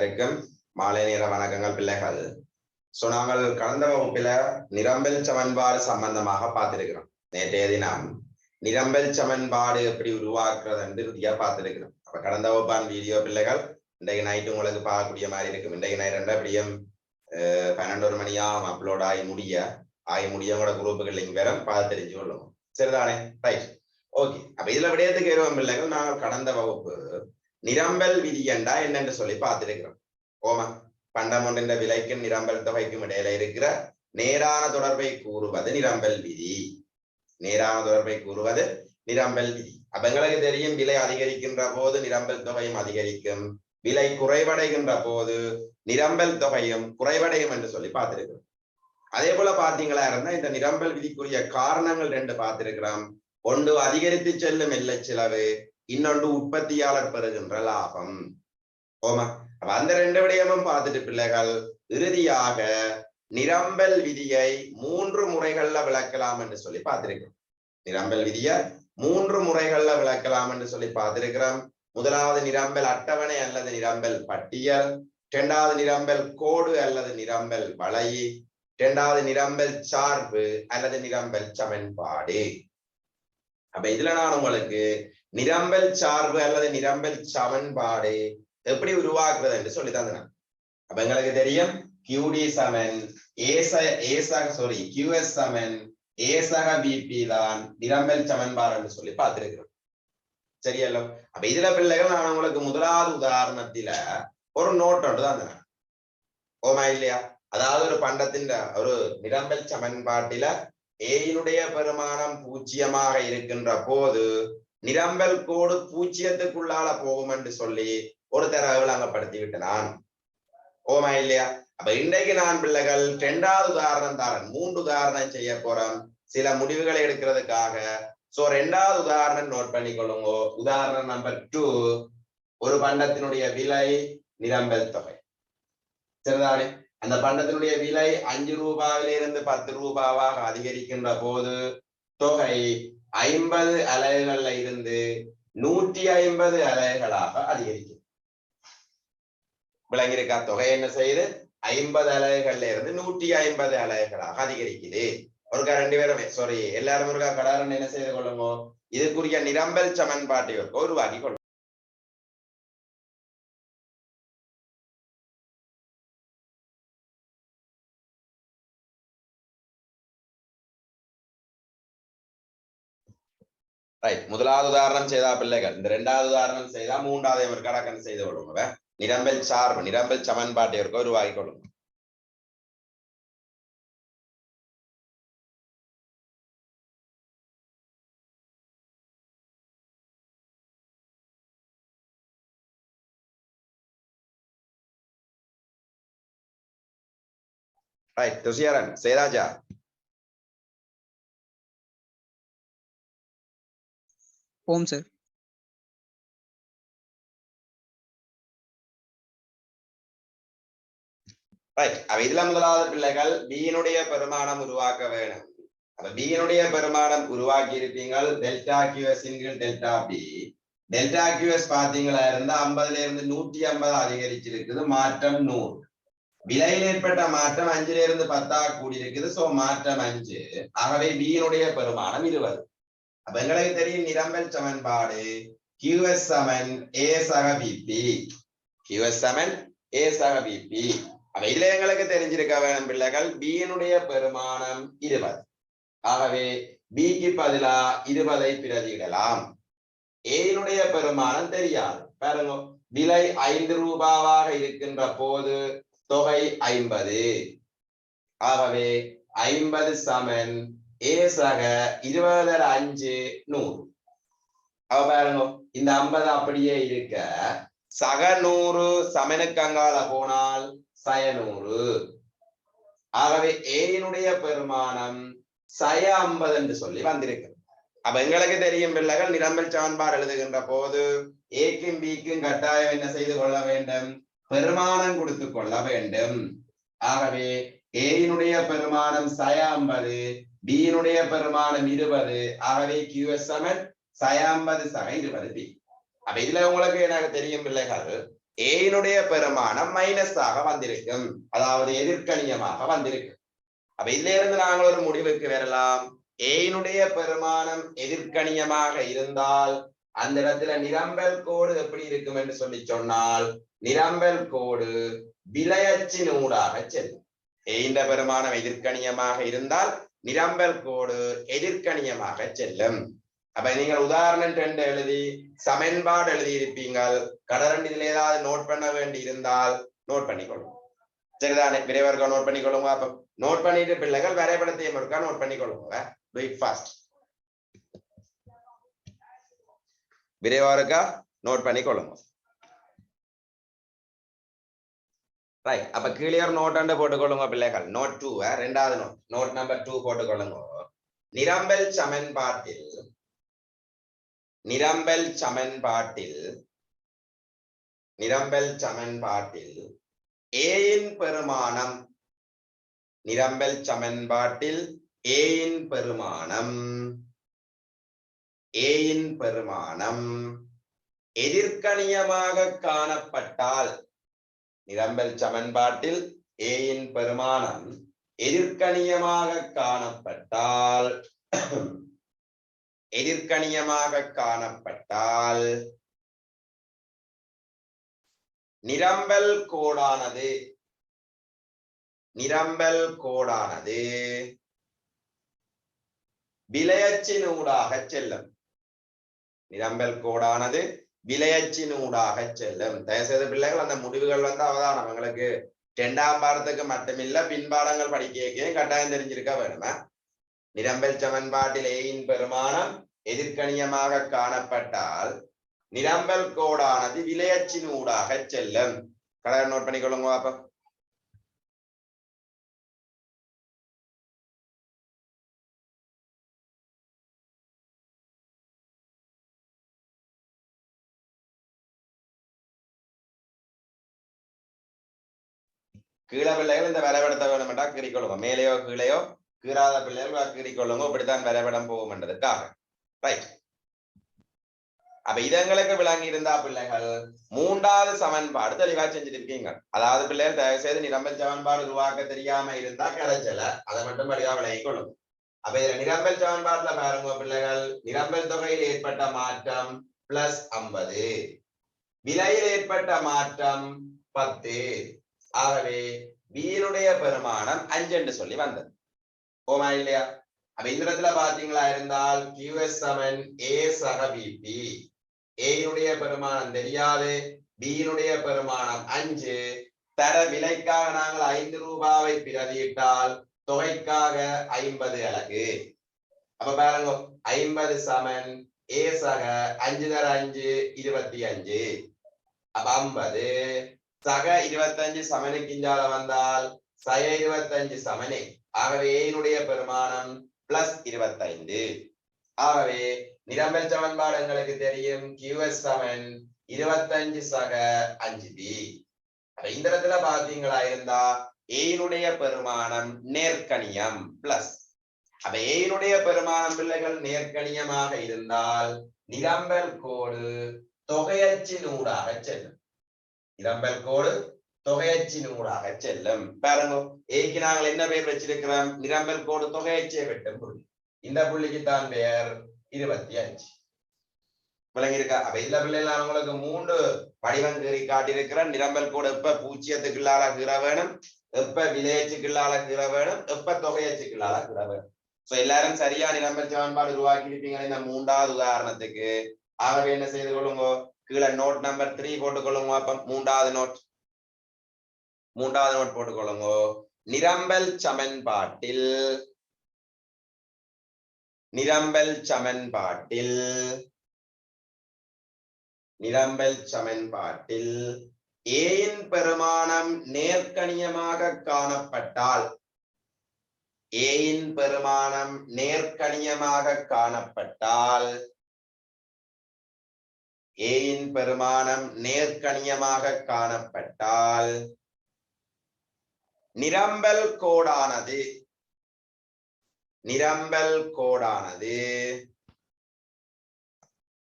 அனைவருக்கும் மாலை நேர வணக்கங்கள் பிள்ளைகள். சோ நாங்கள் கடந்த வகுப்பில நிரம்பல் சமன்பாடு சம்பந்தமாக பார்த்திருக்கிறோம். நேற்றைய தினம் நிரம்பல் சமன்பாடு எப்படி உருவாக்குறது என்று இறுதியா பார்த்திருக்கிறோம். அப்ப கடந்த வகுப்பான் வீடியோ பிள்ளைகள் இன்றைக்கு நைட்டு உங்களுக்கு பார்க்கக்கூடிய மாதிரி இருக்கும். இன்றைக்கு நைட் எப்படியும் 12 மணியாகும் அப்லோட் ஆகி முடிய கூட குரூப்புகள் லிங்க் வேற பார்த்து தெரிஞ்சு கொள்ளுவோம். சரிதானே? Right, okay. அப்ப இதுல விடயத்துக்கு ஏறுவோம் பிள்ளைகள். நாங்கள் கடந்த வகுப்பு நிரம்பல் விதி என்றா என்னென்று சொல்லி பார்த்திருக்கிறோம். ஓமா, பண்டம் ஒன்றின் விலைக்கும் நிரம்பல் தொகைக்கும் இடையில இருக்கிற நேரான தொடர்பை கூறுவது நிரம்பல் விதி. நேரான தொடர்பை கூறுவது நிரம்பல் விதி. அப்ப எங்களுக்கு தெரியும், விலை அதிகரிக்கின்ற போது நிரம்பல் தொகையும் அதிகரிக்கும், விலை குறைவடைகின்ற போது நிரம்பல் தொகையும் குறைவடையும் என்று சொல்லி பார்த்திருக்கிறோம். அதே போல பாத்தீங்களா இருந்தா இந்த நிரம்பல் விதிக்குரிய காரணங்கள் ரெண்டு பார்த்திருக்கிறோம். ஒன்று அதிகரித்து செல்லும் எல்லை செலவு, இன்னொன்று உற்பத்தியாளர் பெறுகின்ற லாபம். ஓமா, அந்த ரெண்டு விடயமும் பார்த்துட்டு பிள்ளைகள் இறுதியாக நிரம்பல் விதியை 3 முறைகள்ல விளக்கலாம் என்று சொல்லி பார்த்திருக்கிறோம். நிரம்பல் விதியை 3 முறைகள்ல விளக்கலாம் என்று சொல்லி பார்த்திருக்கிறோம். முதலாவது நிரம்பல் அட்டவணை அல்லது நிரம்பல் பட்டியல், இரண்டாவது நிரம்பல் கோடு அல்லது நிரம்பல் வளை, இரண்டாவது நிரம்பல் சார்பு அல்லது நிரம்பல் சமன்பாடு. அப்ப இதுல நான் உங்களுக்கு நிரம்பல் சார்பு அல்லது நிரம்பல் சமன்பாடு எப்படி உருவாக்குறது என்று சொல்லி தந்தேன். அப்ப எங்களுக்கு தெரியும், QD Saman QS Saman A சக BP தான் நிரம்பல் சமன்பாடு என்று சொல்லி பார்த்திருக்கிறோம். சரியല്ലോ? அப்ப இதுல பிள்ளைகள் நான் உங்களுக்கு முதலாவது உதாரணத்தில ஒரு நோட் ஒன்று தந்தேன். ஓமா இல்லையா? அதாவது ஒரு பண்டத்தின் ஒரு நிரம்பல் சமன்பாட்டில ஏயினுடைய பெருமானம் 0 இருக்கின்ற போது நிரம்பல் கோடு 0க்குள்ளால போகும் என்று சொல்லி ஒரு தடவை விளங்கப்படுத்தி விட்டேன். ஓமா இல்லையா? அப்ப இன்றைக்கு நான் பிள்ளைகள் 2வது உதாரணம் தரேன். 3 உதாரணம் செய்ய போறோம் சில முடிவுகளை எடுக்கிறதுக்காக. சோ 2வது உதாரணம் நோட் பண்ணிக்கொள்ளுங்க. உதாரணம் நம்பர் 2, ஒரு பண்டத்தினுடைய விலை நிரம்பல் தொகை. சரிதானே? அந்த பண்டத்தினுடைய விலை 5 ரூபாயிலிருந்து 10 ரூபாவாக அதிகரிக்கின்ற போது தொகை 50 அலகுகள்ல இருந்து 150 அலகுகளாக அதிகரிக்கும். விளங்கியிருக்கா? தொகை என்ன செய்யுது? 50 அலகுகள்ல இருந்து 150 அலகுகளாக அதிகரிக்குது. ஒருக்கா 2 பேரும் எல்லாரும் ஒருக்கா கடாரன் என்ன செய்து கொள்ளுங்க, இதுக்குரிய நிரம்பல் சமன்பாட்டை உருவாக்கி கொள்ளுங்க. ரைட், முதலாவது உதாரணம் செய்தா பிள்ளைகள், இந்த 2வது உதாரணம் செய்தா 3வது ஒரு கடக்கன் செய்து கொள்ளுங்க. நிரம்பல் சார்பு நிரம்பல் சமன்பாட்டை உருவாக்கி கொள்ளுங்க. ரைட், துஷியாரன் சேராஜா. ஓம் சார். ரைட், இதுல முதலாவது பிள்ளைகள் பியினுடைய பெருமானம் உருவாக்க வேணும். அப்ப பியினுடைய பெருமானம் உருவாக்கி இருப்பீங்கள். டெல்டா QS இன்கள் டெல்டா பி. டெல்டா QS பாத்தீங்களா இருந்தா 50ல இருந்து 150 அதிகரிச்சிருக்குது. மாற்றம் 100. விலையில் ஏற்பட்ட மாற்றம் 5ல இருந்து 10 கூடி இருக்குது. சோ மாற்றம் 5. ஆகவே பியினுடைய பெருமானம் 20. அப்ப எங்களுக்கு தெரியும் நிரம்பல் சமன்பாடு QS சமன் A சக BP. QS சமன் A சக BP. அப்ப இதுல எங்களுக்கு தெரிஞ்சிருக்க வேணும் பிள்ளைகள், பியினுடைய பெருமானம் 20. ஆகவே பிக்கு பதிலா 20ஐ பிரதியிடலாம். ஏயினுடைய பெருமானம் தெரியாது. பாருங்க, விலை 5 ரூபாவாக இருக்கின்ற போது தொகை 50. ஆகவே 50 சமன் A சக 20 5 100. அவ பாருங்க, இந்த 50 அப்படியே இருக்க சக 100 சமனுக்கு அங்கால போனால் சய 100. ஆகவே ஏயினுடைய பெருமானம் சய 50 என்று சொல்லி வந்திருக்கு. அப்ப எங்களுக்கு தெரியும் பிள்ளைகள், நிரம்பல் சமன்பாடு எழுதுகின்ற போது ஏக்கும் பிக்கும் கட்டாயம் என்ன செய்து கொள்ள வேண்டும்? பெருமானம் கொடுத்து கொள்ள வேண்டும். ஆகவே ஏயினுடைய பெருமானம் சய 50, பியினுடைய பெருமானம் 20. ஆகவே QS சமன் சய 50 சக 20 பி. அப்ப இதுல உங்களுக்கு எனக்கு தெரியும் பிள்ளைகள், ஏனுடைய பெருமானம் மைனஸாக வந்திருக்கும், அதாவது எதிர்கணியமாக வந்திருக்கும். அப்ப இதுல இருந்து நாங்கள் ஒரு முடிவுக்கு வரலாம். ஏனுடைய பெருமானம் எதிர்கணியமாக இருந்தால் அந்த இடத்துல நிரம்பல் கோடு எப்படி இருக்கும் என்று சொல்லி சொன்னால், நிரம்பல் கோடு விலையச்சின் ஊடாக செல்லும். ஏந்த பெருமானம் எதிர்கணியமாக இருந்தால் நிரம்பல் கோடு எதிர்கணியமாக செல்லும். அப்ப நீங்கள் உதாரணம் 2 எழுதி சமன்பாடு எழுதி இருப்பீங்கள். கடரண்டு இதுல ஏதாவது நோட் பண்ண வேண்டி இருந்தால் நோட் பண்ணிக்கொள்ளும். சரிதானே? விரைவாக நோட் பண்ணிக்கொள்ளுங்க. அப்ப நோட் பண்ணிட்டு பிள்ளைகள் வரைபடத்தையும் இருக்கா நோட் பண்ணிக்கொள்ளுங்க. பிரேக்ஃபாஸ்ட் விரைவாக நோட் பண்ணிக்கொள்ளுங்க. ரைட். அப்ப கீழே ஒரு நோட் அண்டு போட்டுக்கொள்ளுங்க பிள்ளைகள். நோட் 2 ரெண்டாவது நோட், நோட் நம்பர் 2 போட்டுக்கொள்ளுங்க. நிரம்பல் சமன்பாட்டில் ஏயின் பெருமானம் எதிர்கணியமாக காணப்பட்டால், நிரம்பல் சமன்பாட்டில் ஏயின் பெருமானம் எதிர்கணியமாக காணப்பட்டால் நிரம்பல் கோடானது விலையச்சினூடாக செல்லும். தயவுசெய்து பிள்ளைகள் அந்த முடிவுகள் அவதானம் உங்களுக்கு 2ஆம் பாடத்துக்கு மட்டுமில்ல பின்பாடங்கள் படிக்க கட்டாயம் தெரிஞ்சிருக்க வேணுமா? நிரம்பல் சமன்பாட்டில் ஏயின் பெருமானம் எதிர்கணியமாக காணப்பட்டால் நிரம்பல் கோடானது விலையச்சினூடாக செல்லும். கலர் நோட் பண்ணிக்கொள்ளுங்க. அப்ப கீழே பிள்ளைகள் இந்த வரைபடத்தை வேணுமெண்டா கீறிக்கொள்ளுங்க. மேலேயோ கீழையோ கீறாத பிள்ளைகள் கீறிக்கொள்ளுங்க. இப்படித்தான் வரைபடம் போகும் என்றதுக்காக. ரைட். அப்ப இதங்களுக்கு விளங்கி இருந்தா பிள்ளைகள் 3வது சமன்பாடு தெளிவா செஞ்சிருக்கீங்க. அதாவது பிள்ளைகள் தயவு செய்து நிரம்பல் சமன்பாடு உருவாக்க தெரியாம இருந்தா கிடைச்சல, அதை மட்டும் படிவா விளங்கி கொள்ளும். அப்ப இதுல நிரம்பல் சமன்பாட்டுல பாருங்க பிள்ளைகள், நிரம்பல் தொகையில் ஏற்பட்ட மாற்றம் +50, விலையில் ஏற்பட்ட மாற்றம் 10. ஆகவே வீருடைய பெருமானம் 5 என்று சொல்லி வந்தது. ஓமா இல்லையா? அப்ப இந்த இடத்துல பாத்தீங்களா இருந்தால் QS = A சக VP. ஏனுடைய பெருமானம் தெரியாது, பியினுடைய பெருமானம் 5. தர விலைக்காக நாங்கள் 5 ரூபாவை பிரதியிட்டால் தொகைக்காக 50 அலகு. அப்ப பாருங்க 50 = A சக 5 தர 5 25. அப்ப 50 சக 25 சமனுக்கு இஞ்சால வந்தால் சய 25 சமனே. ஆகவே ஏனுடைய பெருமானம் +25. ஆகவே நிரம்பல் சமன்பாடு எங்களுக்கு தெரியும் QS = 25 சக 5B. இந்த இடத்துல பாத்தீங்களா இருந்தா ஏனுடைய பெருமானம் நேர்கணியம் பிளஸ். அப்ப ஏனுடைய பெருமானம் பிள்ளைகள் நேர்கணியமாக இருந்தால் நிரம்பல் கோடு தொகையச்சினூடாக செல்லும். பாருங்க, ஏக்கு நாங்கள் என்ன பெயர் வச்சிருக்கிறோம்? நிரம்பல் கோடு தொகையச்சியை வெட்டும் புள்ளி. இந்த புள்ளிக்கு தான் பெயர் 25. விளங்கி இருக்கா? அப்ப இல்ல பிள்ளைகள் அவங்களுக்கு 3 வடிவம் கீறி காட்டியிருக்கிறேன். நிரம்பல் கோடு எப்ப பூச்சியத்துக்குள்ளால கீற வேணும், எப்ப விலையச்சுக்குள்ளால கீற வேணும், எப்ப தொகையச்சுக்குள்ளால கீற வேணும். சோ எல்லாரும் சரியா நிரம்பல் சமன்பாடு உருவாக்கி இருப்பீங்க இந்த 3வது உதாரணத்துக்கு. ஆகவே என்ன செய்து கொள்ளுங்க, கீழே நோட் நம்பர் 3 போட்டுக்கொள்ளுங்க. அப்ப 3வது நோட் போட்டுக்கொள்ளுங்க. நிரம்பல் சமன்பாட்டில் ஏயின் பெருமானம் நேர்கணியமாக காணப்பட்டால்,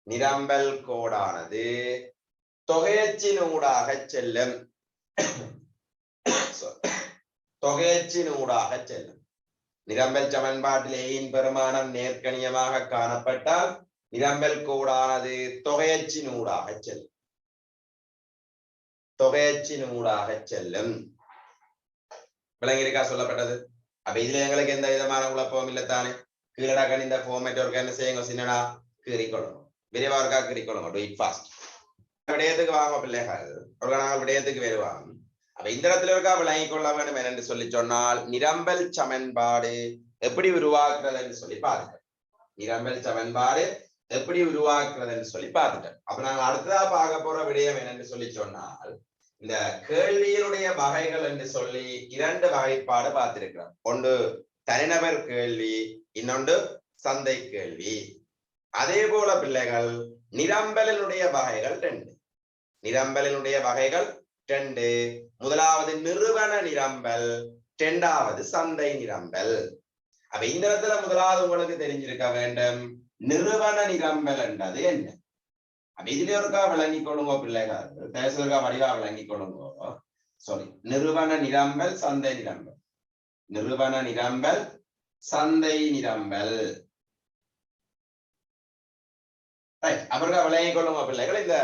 நிரம்பல் கோடானது தொகையச்சினூடாக செல்லும். தொகையச்சினூடாக செல்லும். நிரம்பல் சமன்பாட்டில் ஏயின் பெருமானம் நேர்கணியமாக காணப்பட்டால் நிரம்பல் கோடானது தொகையச்சினூடாக செல்லும். தொகையச்சினூடாக செல்லும். விளங்கியிருக்கா சொல்லப்பட்டது? அப்ப இதுல எங்களுக்கு எந்த விதமான குழப்பமும் இல்லத்தானே. கீழடா கணிந்த ஃபார்மேட் ஒர்க் என்ன செய்யுங்க சின்னனா கீறிக்கொள்ளணும். விரைவா இருக்கா கீறிக்கொள்ளுங்க. To it fast. விடயத்துக்கு வாங்க பிள்ளைகள். ஒரு நாள் விடயத்துக்கு வருவாங்க. அப்ப இந்த இடத்துல இருக்கா விளங்கிக் கொள்ள வேண்டும் என்று சொல்லி சொன்னால் நிரம்பல் சமன்பாடு எப்படி உருவாக்குறது என்று சொல்லி பார்த்துட்டேன். நிரம்பல் சமன்பாடு எப்படி உருவாக்குறது என்று சொல்லி பார்த்துட்டேன். அப்ப நாங்க அடுத்ததா பார்க்க போற விடயம் என்னன்னு சொல்லி சொன்னால் இந்த கேள்வியினுடைய வகைகள் என்று சொல்லி 2 வகைப்பாடு பார்த்திருக்கிறோம். ஒன்று தனிநபர் கேள்வி, இன்னொன்று சந்தை கேள்வி. அதே போல பிள்ளைகள் நிரம்பலினுடைய வகைகள் 2. நிரம்பலினுடைய வகைகள் 2. முதலாவது நிறுவன நிரம்பல், 2வது சந்தை நிரம்பல். அப்ப இந்த இடத்துல முதலாவது உங்களுக்கு தெரிஞ்சிருக்க வேண்டும் நிறுவன நிரம்பல் என்றது என்ன. அப்ப இதுல இருக்கா விளங்கிக் கொள்ளுங்க பிள்ளைகள். பேசுறதுக்கா வடிவா விளங்கிக் கொள்ளுங்க. சாரி, நிறுவன நிரம்பல் சந்தை நிரம்பல். நிறுவன நிரம்பல் சந்தை நிரம்பல். அவர்கள் விளங்கிக் கொள்ளுங்க பிள்ளைகள். இந்த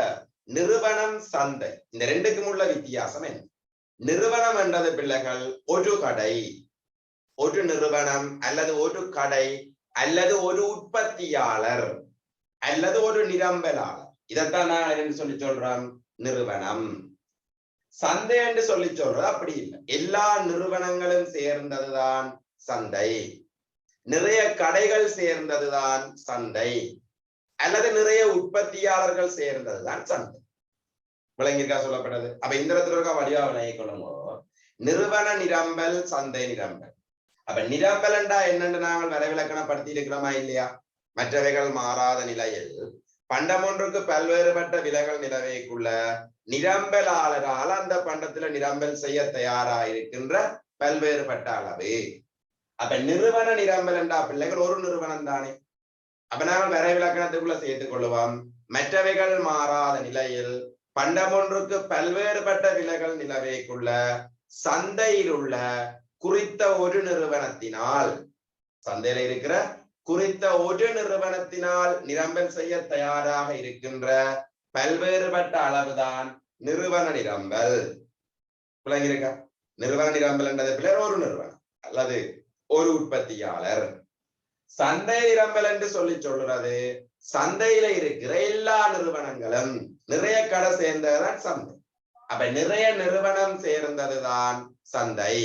நிறுவனம் சந்தை இந்த 2க்கும் உள்ள வித்தியாசம் என்ன? நிறுவனம் என்றது பிள்ளைகள் ஒரு கடை, ஒரு நிறுவனம் அல்லது ஒரு கடை அல்லது ஒரு உற்பத்தியாளர் அல்லது ஒரு நிரம்பலாளர். இதைத்தான் நான் என்ன சொல்லி சொல்றேன் நிறுவனம். சந்தை என்று சொல்லி சொல்றது அப்படி இல்லை. எல்லா நிறுவனங்களும் சேர்ந்ததுதான் சந்தை. நிறைய கடைகள் சேர்ந்ததுதான் சந்தை அல்லது நிறைய உற்பத்தியாளர்கள் சேர்ந்ததுதான் சந்தை. விளங்கியிருக்கா சொல்லப்பட்டது? அப்ப இந்த இடத்துல இருக்க வடிவா விளங்கிக் கொள்ளுங்க. நிறுவன நிரம்பல் சந்தை நிரம்பல். அப்ப நிரம்பல் என்றா என்னென்று நாங்கள் வரைவிலக்கணப்படுத்தி இருக்கிறோமா இல்லையா? மற்றவைகள் மாறாத நிலையில் பண்டமொன்றுக்கு பல்வேறுபட்ட விலைகள் நிலவைக்குள்ள நிரம்பலாளரால் அந்த பண்டத்துல நிரம்பல் செய்ய தயாராயிருக்கின்ற பல்வேறுபட்ட அளவு. அப்ப நிறுவன நிரம்பல் என்றா பிள்ளைகள் ஒரு நிறுவனம் தானே. அப்ப நாங்கள் வரைவிலக்கணத்துக்குள்ள சேர்த்துக் கொள்ளுவோம். மற்றவைகள் மாறாத நிலையில் பண்டமொன்றுக்கு பல்வேறுபட்ட விலைகள் நிலவைக்குள்ள சந்தையில் உள்ள குறித்த ஒரு நிறுவனத்தினால், சந்தையில இருக்கிற குறித்த ஒரு நிறுவனத்தினால் நிரம்பல் செய்ய தயாராக இருக்கின்ற பல்வேறுபட்ட அளவுதான் நிறுவன நிரம்பல். விளங்கியிருக்கா? நிறுவன நிரம்பல் என்றது பிள்ளைகள் ஒரு நிறுவனம் அல்லது ஒரு உற்பத்தியாளர். சந்தை நிரம்பல் என்று சொல்லி சொல்றது சந்தையில இருக்கிற எல்லா நிறுவனங்களும், நிறைய கடை சேர்ந்ததுதான் சந்தை. அப்ப நிறைய நிறுவனம் சேர்ந்ததுதான் சந்தை.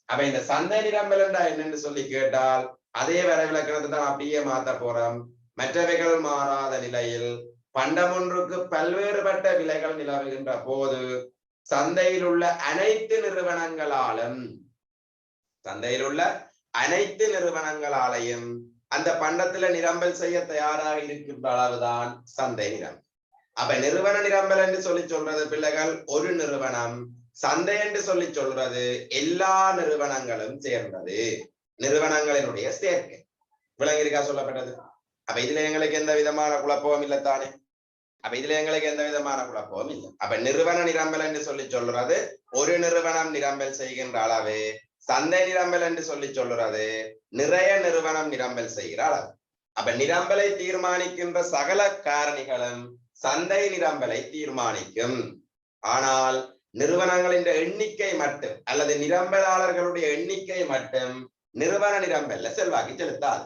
அப்ப இந்த சந்தை நிரம்பல் என்றா என்னன்னு சொல்லி கேட்டால் அதே வரைவிலக்கணத்தை தான் அப்படியே மாத்த போறோம். மற்றவைகள் மாறாத நிலையில் பண்டமொன்றுக்கு பல்வேறுபட்ட விலைகள் நிலவுகின்ற போது சந்தையில் உள்ள அனைத்து நிறுவனங்களாலும், சந்தையில் உள்ள அனைத்து நிறுவனங்களாலையும் அந்த பண்டத்துல நிரம்பல் செய்ய தயாராக இருக்கின்ற அளவுதான் சந்தை நிரம்பல். அப்ப நிறுவன நிரம்பல் என்று சொல்லி சொல்றது பிள்ளைகள் ஒரு நிறுவனம். சந்தை என்று சொல்லி சொல்றது எல்லா நிறுவனங்களும் சேர்ந்தது, நிறுவனங்களினுடைய சேர்க்கை. விளங்கியிருக்கா சொல்லப்பட்டது? அப்ப இதுல எங்களுக்கு எந்த விதமான குழப்பமும் இல்லத்தானே. அப்ப இதுல எங்களுக்கு எந்த விதமான குழப்பமும் இல்லை. அப்ப நிறுவன நிரம்பல் என்று சொல்லி சொல்றது ஒரு நிறுவனம் நிரம்பல் செய்கின்ற அளவு. சந்தை நிரம்பல் என்று சொல்லி சொல்றது நிறைய நிறுவனம் நிரம்பல் செய்கிற அளவு. அப்ப நிரம்பலை தீர்மானிக்கின்ற சகல காரணிகளும் சந்தை நிரம்பலை தீர்மானிக்கும். ஆனால் நிறுவனங்களின் எண்ணிக்கை மட்டும் அல்லது நிரம்பலாளர்களுடைய எண்ணிக்கை மட்டும் நிறுவன நிரம்பல்ல செல்வாக்கு செலுத்தாது.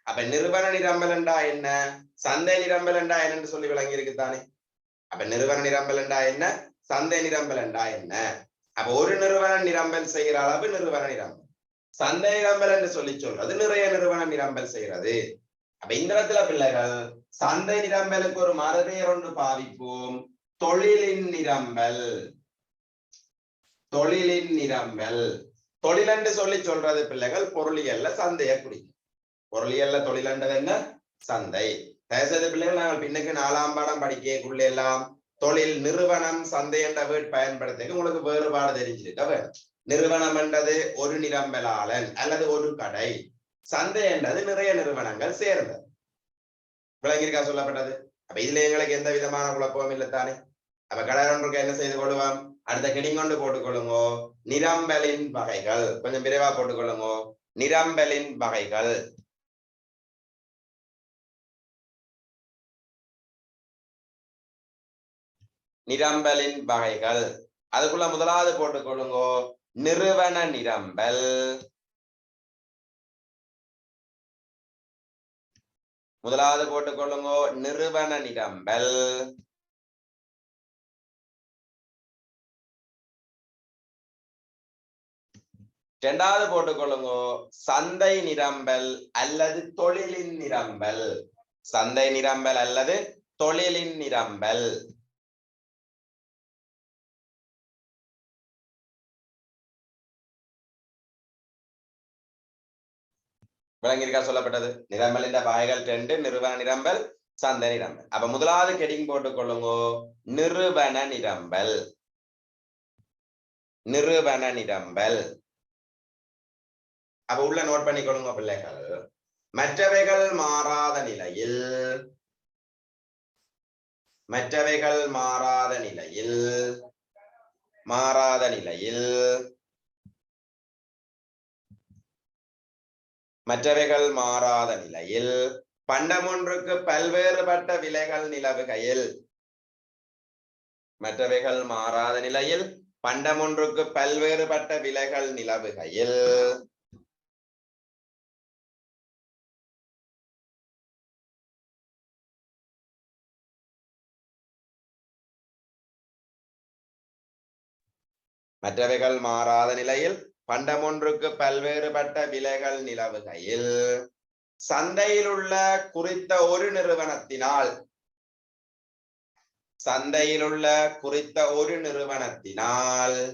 அப்ப நிறுவன நிரம்பல் என்றா என்ன, சந்தை நிரம்பல் என்றா என்னன்னு சொல்லி விளங்கி இருக்குத்தானே. அப்ப நிறுவன நிரம்பல் என்றா என்ன, சந்தை நிரம்பல் என்றா என்ன. அப்ப ஒரு நிறுவனம் நிரம்பல் செய்கிற அளவு நிறுவன நிரம்பல். சந்தை நிரம்பல் என்று சொல்லி சொல்றது நிறைய நிறுவனம் நிரம்பல் செய்கிறது. அப்ப இந்த இடத்துல பிள்ளைகள் சந்தை நிரம்பலுக்கு ஒரு மறுபெயர் ஒன்று பாவிப்போம், தொழிலின் நிரம்பல். தொழிலின் நிரம்பல். தொழில் என்று சொல்லி சொல்றது பிள்ளைகள் பொருளியல்ல சந்தைய குறிக்கும். பொருளியல்ல தொழில் என்றது என்ன, சந்தை. தயவுசெய்து பிள்ளைகள் நாங்கள் பின்னுக்கு 4ஆம் பாடம் படிக்கக்குள்ள எல்லாம் தொழில் நிறுவனம் சந்தை என்ற வேர்ட் பயன்படுத்த உங்களுக்கு வேறுபாடு தெரிஞ்சிருக்க வேண்டும். நிறுவனம் என்றது ஒரு நிரம்பலாளன் அல்லது ஒரு கடை. சந்தை என்றது நிறைய நிறுவனங்கள் சேர்ந்தது. விளங்கியிருக்கா சொல்லப்பட்டது? அப்ப இதுல எங்களுக்கு எந்த விதமான குழப்பமும் இல்லத்தானே. அப்ப கலர் ஒன்றுக்கு என்ன செய்து கொள்வோம்? அடுத்த ஹெடிங் கொண்டு போட்டுக்கொள்ளுங்கோ, நிரம்பலின் வகைகள். கொஞ்சம் விரைவா போட்டுக்கொள்ளுங்கோ, நிரம்பலின் வகைகள். நிரம்பலின் வகைகள். அதுக்குள்ள முதலாவது போட்டுக்கொள்ளுங்கோ, நிறுவன நிரம்பல். முதலாவது போட்டுக்கொள்ளுங்கோ, நிறுவன நிரம்பல். இரண்டாவது போட்டுக்கொள்ளுங்கோ, சந்தை நிரம்பல் அல்லது தொழிலின் நிரம்பல். சந்தை நிரம்பல் அல்லது தொழிலின் நிரம்பல். விளங்கியிருக்கா சொல்லப்பட்டது? நிரம்பலின் வகைகள் 2, நிறுவன நிரம்பல், சந்தை நிரம்பல். அப்ப முதலாவது ஹெடிங் போட்டுக்கொள்ளுங்கோ, நிறுவன நிரம்பல். நிறுவன நிரம்பல். அப்ப உள்ள நோட் பண்ணிக்கொள்ளுங்க பிள்ளைகள். மற்றவைகள் மாறாத நிலையில், மற்றவைகள் மாறாத நிலையில், மாறாத நிலையில், மற்றவைகள் மாறாத நிலையில், பண்டமொன்றுக்கு பல்வேறுபட்ட விலைகள் நிலவுகையில். மற்றவைகள் மாறாத நிலையில் பண்டமொன்றுக்கு பல்வேறுபட்ட விலைகள் நிலவுகையில், மற்றவைகள் மாறாத நிலையில் பண்டமொன்றுக்கு பல்வேறுபட்ட விலைகள் நிலவுகையில், சந்தையில் உள்ள குறித்த ஒரு நிறுவனத்தினால், சந்தையில் உள்ள குறித்த ஒரு நிறுவனத்தினால்,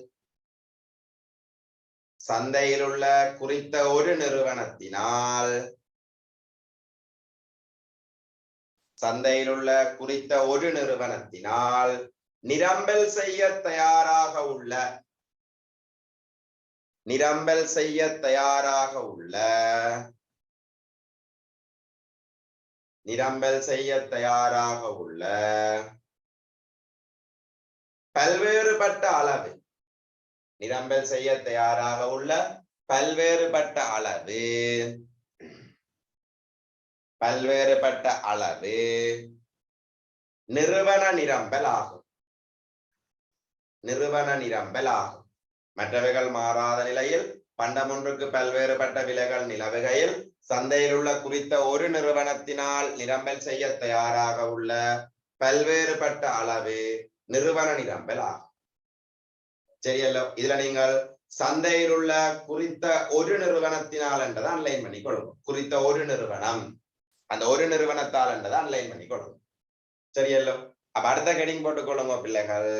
சந்தையில் உள்ள குறித்த ஒரு நிறுவனத்தினால், சந்தையில் உள்ள குறித்த ஒரு நிறுவனத்தினால் நிரம்பல் செய்ய தயாராக உள்ள, நிரம்பல் செய்ய தயாராக உள்ள, நிரம்பல் செய்ய தயாராக உள்ள பல்வேறுபட்ட அளவு, நிரம்பல் செய்ய தயாராக உள்ள பல்வேறுபட்ட அளவு, பல்வேறுபட்ட அளவு நிறுவன நிரம்பல் ஆகும். நிறுவன நிரம்பல் ஆகும். மற்றவைகள் மாறாத நிலையில் பண்டமொன்றுக்கு பல்வேறுபட்ட விலைகள் நிலவுகையில், சந்தையில் உள்ள குறித்த ஒரு நிறுவனத்தினால் நிரம்பல் செய்ய தயாராக உள்ள பல்வேறுபட்ட அளவு நிறுவன நிரம்பல் ஆகும். சரியல்லோ? இதுல நீங்கள் சந்தையில் உள்ள குறித்த ஒரு நிறுவனத்தினால் என்றதை அன்லைன் பண்ணி கொள்ளுங்க. குறித்த ஒரு நிறுவனம், அந்த ஒரு நிறுவனத்தால் என்றதை அன்லைன் பண்ணி கொள்ளுங்க. சரியல்லோ? அப்ப அடுத்த ஹெடிங் போட்டுக்கொள்ளுங்க பிள்ளைகள்,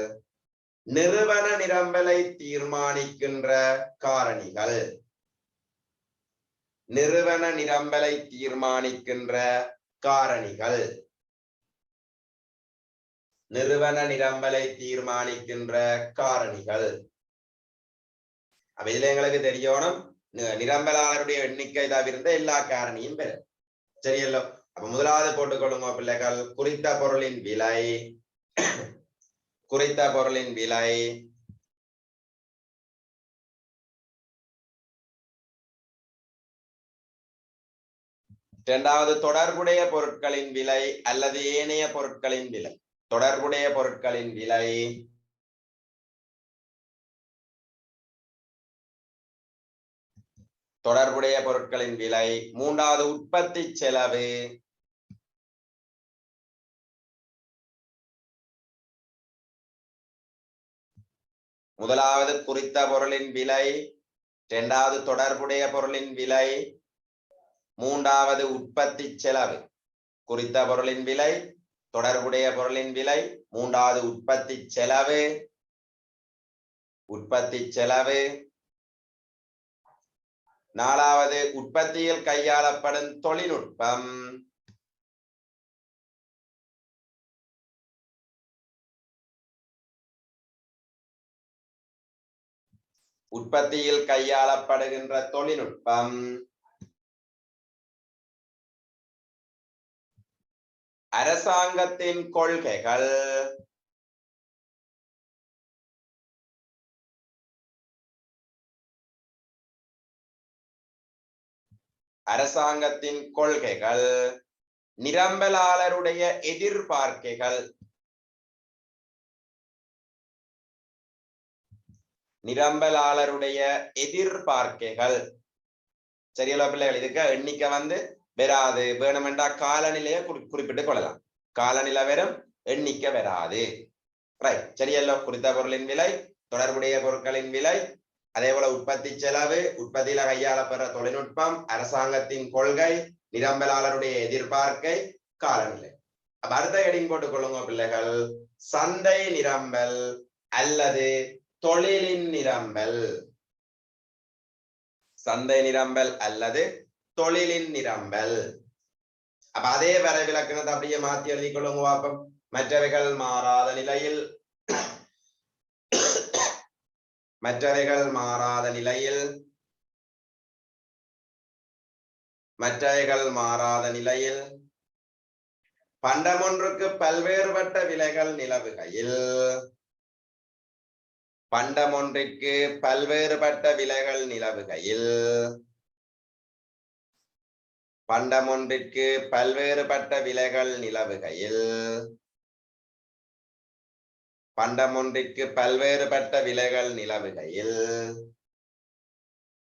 நிறுவன நிரம்பலை தீர்மானிக்கின்ற காரணிகள். நிறுவன நிரம்பலை தீர்மானிக்கின்ற காரணிகள். நிறுவன நிரம்பலை தீர்மானிக்கின்ற காரணிகள். அப்ப இதுல எங்களுக்கு தெரியணும், நிரம்பலாளருடைய எண்ணிக்கை தவிர்த்த எல்லா காரணியும் பெறும். சரியல்லோ? அப்ப முதலாவது போட்டுக்கொள்ளுங்க பிள்ளைகள், குறித்த பொருளின் விலை, குறித்த பொருளின் விலை, இரண்டாவது தொடர்புடைய பொருட்களின் விலை அல்லது ஏனைய பொருட்களின் விலை. தொடர்புடைய பொருட்களின் விலை, தொடர்புடைய பொருட்களின் விலை. மூன்றாவது உற்பத்தி செலவு, முதலாவது குறித்த பொருளின் விலை, இரண்டாவது தொடர்புடைய பொருளின் விலை, மூன்றாவது உற்பத்தி செலவு. குறித்த பொருளின் விலை, தொடர்புடைய பொருளின் விலை, மூன்றாவது உற்பத்தி செலவு, உற்பத்தி செலவு. நாலாவது உற்பத்தியில் கையாளப்படும் தொழில்நுட்பம். உற்பத்தியில் கையாளப்படுகின்ற தொழில்நுட்பம். அரசாங்கத்தின் கொள்கைகள். அரசாங்கத்தின் கொள்கைகள், நிரம்பலாளருடைய எதிர்பார்க்கைகள், நிரம்பலாளருடைய எதிர்பார்க்கைகள். சரியா பிள்ளைகள்? இதுக்கு எண்ணிக்கை வராது. வேணுமென்றா காலநிலையை குறிப்பிட்டுக் கொள்ளலாம். காலநிலை வெறும், எண்ணிக்கை வராது. ரைட், சரியல்லோ? குறித்த பொருளின் விலை, தொடர்புடைய பொருட்களின் விலை, அதே போல உற்பத்தி செலவு, உற்பத்தியில கையாளப்படுற தொழில்நுட்பம், அரசாங்கத்தின் கொள்கை, நிரம்பலாளருடைய எதிர்பார்க்கை, காலநிலை. அப்ப அடுத்த ஹெடிங் போட்டுக் கொள்ளுங்க பிள்ளைகள். சந்தை நிரம்பல் அல்லது தொழிலின் நிரம்பல். சந்தை நிரம்பல் அல்லது தொழிலின் நிரம்பல். அப்ப அதே வரைவிலக்கணத்தை அப்படியே மாத்தி எழுதி கொள்ளுங்க பாப்போம். மற்றவைகள் மாறாத நிலையில், மற்றவைகள் மாறாத நிலையில், மற்றவைகள் மாறாத நிலையில், பண்டமொன்றுக்கு பல்வேறுபட்ட விலைகள் நிலவுகையில், பண்டமொன்றிற்கு பல்வேறுபட்ட விலைகள் நிலவுகையில், பண்டமொன்றிற்கு பல்வேறுபட்ட விலைகள் நிலவுகையில், பண்டமொன்றிற்கு பல்வேறுபட்ட விலைகள் நிலவுகையில்,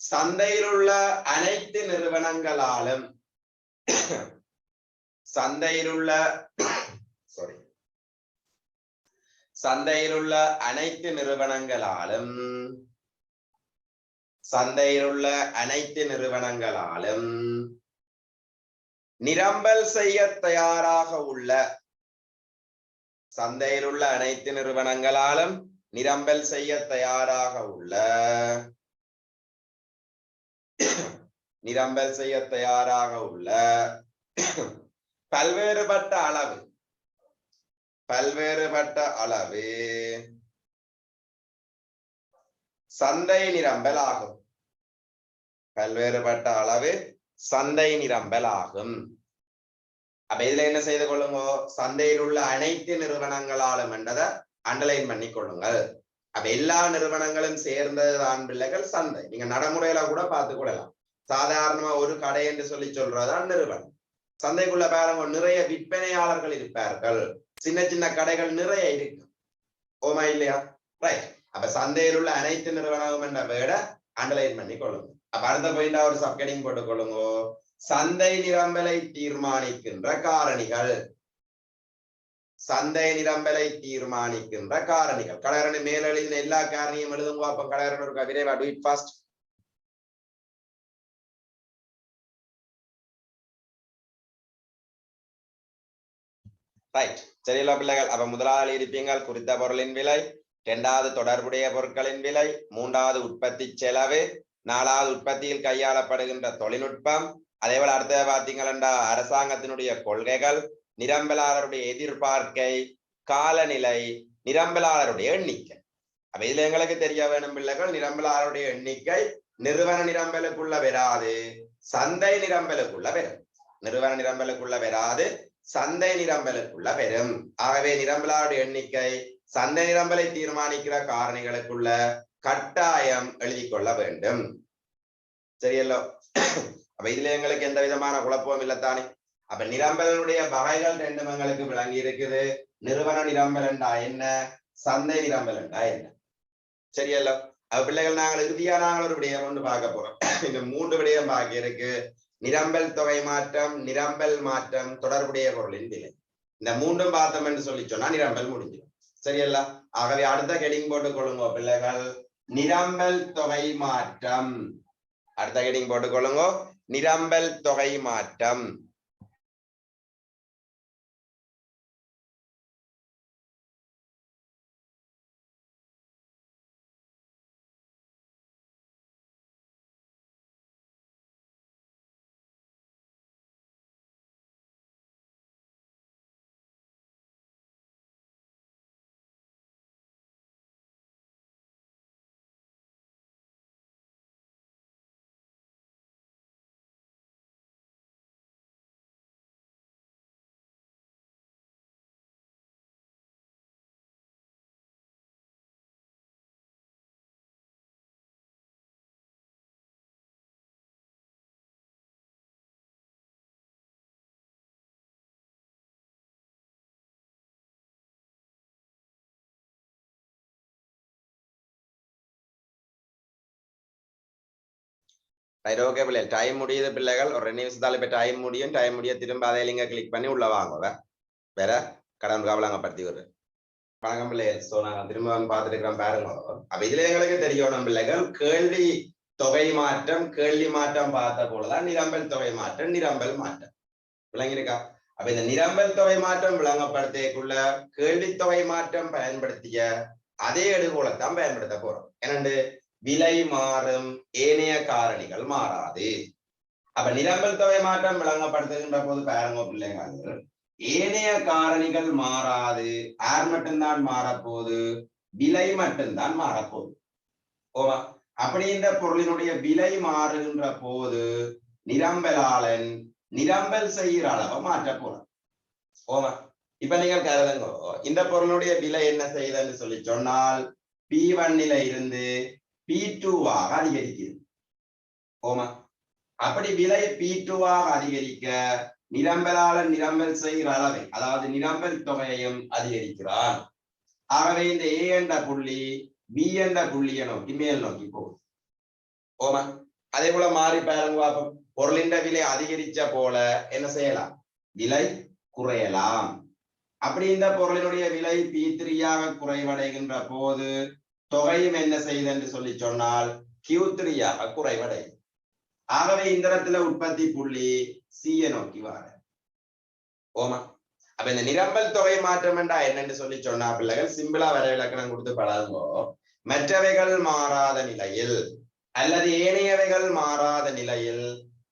சந்தையில் உள்ள அனைத்து நிறுவனங்களாலும், சந்தையில் உள்ள சந்தையில் உள்ள அனைத்து நிறுவனங்களாலும், சந்தையில் உள்ள அனைத்து நிறுவனங்களாலும் நிரம்பல் செய்ய தயாராக உள்ள, சந்தையில் உள்ள அனைத்து நிறுவனங்களாலும் நிரம்பல் செய்ய தயாராக உள்ள, நிரம்பல் செய்ய தயாராக உள்ள பல்வேறுபட்ட அளவு, பல்வேறுபட்ட அளவு சந்தை நிரம்பல் ஆகும். பல்வேறுபட்ட அளவு சந்தை நிரம்பல் ஆகும். அப்ப இதுல என்ன செய்து கொள்ளுங்க? சந்தையில் உள்ள அனைத்து நிறுவனங்களாலும் என்றதை அண்டர்லைன் பண்ணி கொள்ளுங்கள். அப்ப எல்லா நிறுவனங்களும் சேர்ந்ததுதான் பிள்ளைகள் சந்தை. நீங்க நடைமுறையில கூட பார்த்து கொள்ளலாம். சாதாரணமா ஒரு கடை என்று சொல்லி சொல்றதுதான் நிறுவனம். சந்தைக்குள்ள பாருங்க, நிறைய விற்பனையாளர்கள் இருப்பார்கள், சின்ன சின்ன கடைகள் நிறைய இருக்கு. ஓமா இல்லையா? ரைட். அப்ப சந்தையில் உள்ள அனைத்து நிறுவனமும் என்ற வேர்டை அண்டர்லைன் பண்ணி கொள்ளுங்க. அப்ப அடுத்த பாயிண்டா ஒரு சப்ஹெடிங் போட்டுக் கொள்ளுங்க. சந்தை நிரம்பலை தீர்மானிக்கின்ற காரணிகள். சந்தை நிரம்பலை தீர்மானிக்கின்ற காரணிகள். கடையரன் மேல் எழுதின எல்லா காரணியும் எழுதுங்க. அப்ப கடையரன் ஒரு விரைவா do it fast. ரைட், சரியில்ல பிள்ளைகள்? அப்ப முதலாளி இருப்பீங்கள் குறித்த பொருளின் விலை, இரண்டாவது தொடர்புடைய பொருட்களின் விலை, மூன்றாவது உற்பத்தி செலவு, நாலாவது உற்பத்தியில் கையாளப்படுகின்ற தொழில்நுட்பம், அதே போல அடுத்த பாத்தீங்கன்னா அரசாங்கத்தினுடைய கொள்கைகள், நிரம்பலாளருடைய எதிர்பார்க்கை, காலநிலை, நிரம்பலாளருடைய எண்ணிக்கை. அப்ப இதுல எங்களுக்கு தெரிய வேணும் பிள்ளைகள், நிரம்பலாளருடைய எண்ணிக்கை நிறுவன நிரம்பலுக்குள்ள வராது, சந்தை நிரம்பலுக்குள்ள வரும். நிறுவன நிரம்பலுக்குள்ள வராது, சந்தை நிரம்பலுக்குள்ள பெறும். ஆகவே நிரம்பலாருடைய எண்ணிக்கை சந்தை நிரம்பலை தீர்மானிக்கிற காரணிகளுக்குள்ள கட்டாயம் எழுதி கொள்ள வேண்டும். சரியல்லோ? அப்ப இதுல எங்களுக்கு எந்த விதமான குழப்பமும் இல்லத்தானே? அப்ப நிரம்பலுடைய வகைகள் ரெண்டும் எங்களுக்கு விளங்கி இருக்குது. நிறுவன நிரம்பல் என்றா என்ன, சந்தை நிரம்பல் என்றா என்ன? சரியல்லோ? அப்ப பிள்ளைகள் நாங்கள் இறுதியா நாங்கள் ஒரு விடயம் ஒன்று பார்க்க போறோம். இந்த 3 விடயம் பாக்கி இருக்கு. நிரம்பல் தொகை மாற்றம், நிரம்பல் மாற்றம், தொடர்புடைய பொருளின் விலை. இந்த 3ம் பார்த்தோம் என்று சொல்லி சொன்னா நிரம்பல் முடிஞ்சிடும். சரியல்ல? ஆகவே அடுத்த ஹெடிங் போட்டுக் கொள்ளுங்க பிள்ளைகள், நிரம்பல் தொகை மாற்றம். அடுத்த ஹெடிங் போட்டுக் கொள்ளுங்க, நிரம்பல் தொகை மாற்றம். ரைட் ஓகே பிள்ளைகள் டைம் முடியுது பிள்ளைகள் ஒரு 2 நிமிஷத்தால இப்ப டைம் முடிய திரும்ப அதை லிங்க கிளிக் பண்ணி உள்ள வாங்க வேற கடன் காவலாங்கப்படுத்தி விடுறேன் வணக்கம் பிள்ளைகள் சோ நாங்க திரும்ப வந்து பார்த்துட்டு இருக்கிறோம் பாருங்க அப்ப இதுல எங்களுக்கு தெரியணும் பிள்ளைகள் கேள்வி தொகை மாற்றம் கேள்வி மாற்றம் பார்த்த போலதான் நிரம்பல் தொகை மாற்றம் நிரம்பல் மாற்றம் விளங்கியிருக்கா அப்ப இந்த நிரம்பல் தொகை மாற்றம் விளங்கப்படுத்தியக்குள்ள கேள்வி தொகை மாற்றம் பயன்படுத்திய அதே எடுகோலத்தான் பயன்படுத்த போறோம் என்னண்டு விலை மாறும் ஏனைய காரணிகள் மாறாது அப்ப நிரம்பல் தொகை மாற்றம் விளங்கப்படுத்துகின்ற போது பாருங்க பிள்ளைகள் ஏனைய காரணிகள் மாறாது யார் மட்டும்தான் மாறப்போகுது விலை மட்டும்தான் மாறப்போகுது ஓமா அப்படி இந்த பொருளினுடைய விலை மாறுகின்ற போது நிரம்பலாளன் நிரம்பல் செய்கிற அளவை மாற்ற போறான் ஓமா இப்ப நீங்கள் கருதுங்க இந்த பொருளுடைய விலை என்ன செய்யுதுன்னு சொல்லி சொன்னால் P1 இருந்து P2 அதிகரிக்குது ஓமா அப்படி விலை P2 அதிகரிக்க நிரம்பலாளன் நிரம்பல் செய்கிற அளவை அதாவது நிரம்பல் தொகையையும் அதிகரிக்கிறான் ஆகவே இந்த A என்ற புள்ளி B என்ற புள்ளியை நோக்கி மேல் நோக்கி போகும் ஓமா அதே போல மாறி பாருங்க பொருளின் விலை அதிகரிச்ச போல என்ன செய்யலாம் விலை குறையலாம் அப்படி இந்த பொருளினுடைய விலை P3 குறைவடைகின்ற போது தொகையும் என்ன செய்யுது என்று சொல்லி சொன்னால் Q3 குறைவடையும் ஆகவே இந்த இடத்துல உற்பத்தி புள்ளி C நோக்கி வர ஓமா அப்ப இந்த நிரம்பல் தொகை மாற்றம் என்றா என்னன்னு சொல்லி சொன்னா பிள்ளைகள் சிம்பிளா வர விளக்கணம் கொடுத்து பழகுங்கோ மற்றவைகள் மாறாத நிலையில் அல்லது ஏனையவைகள் மாறாத நிலையில்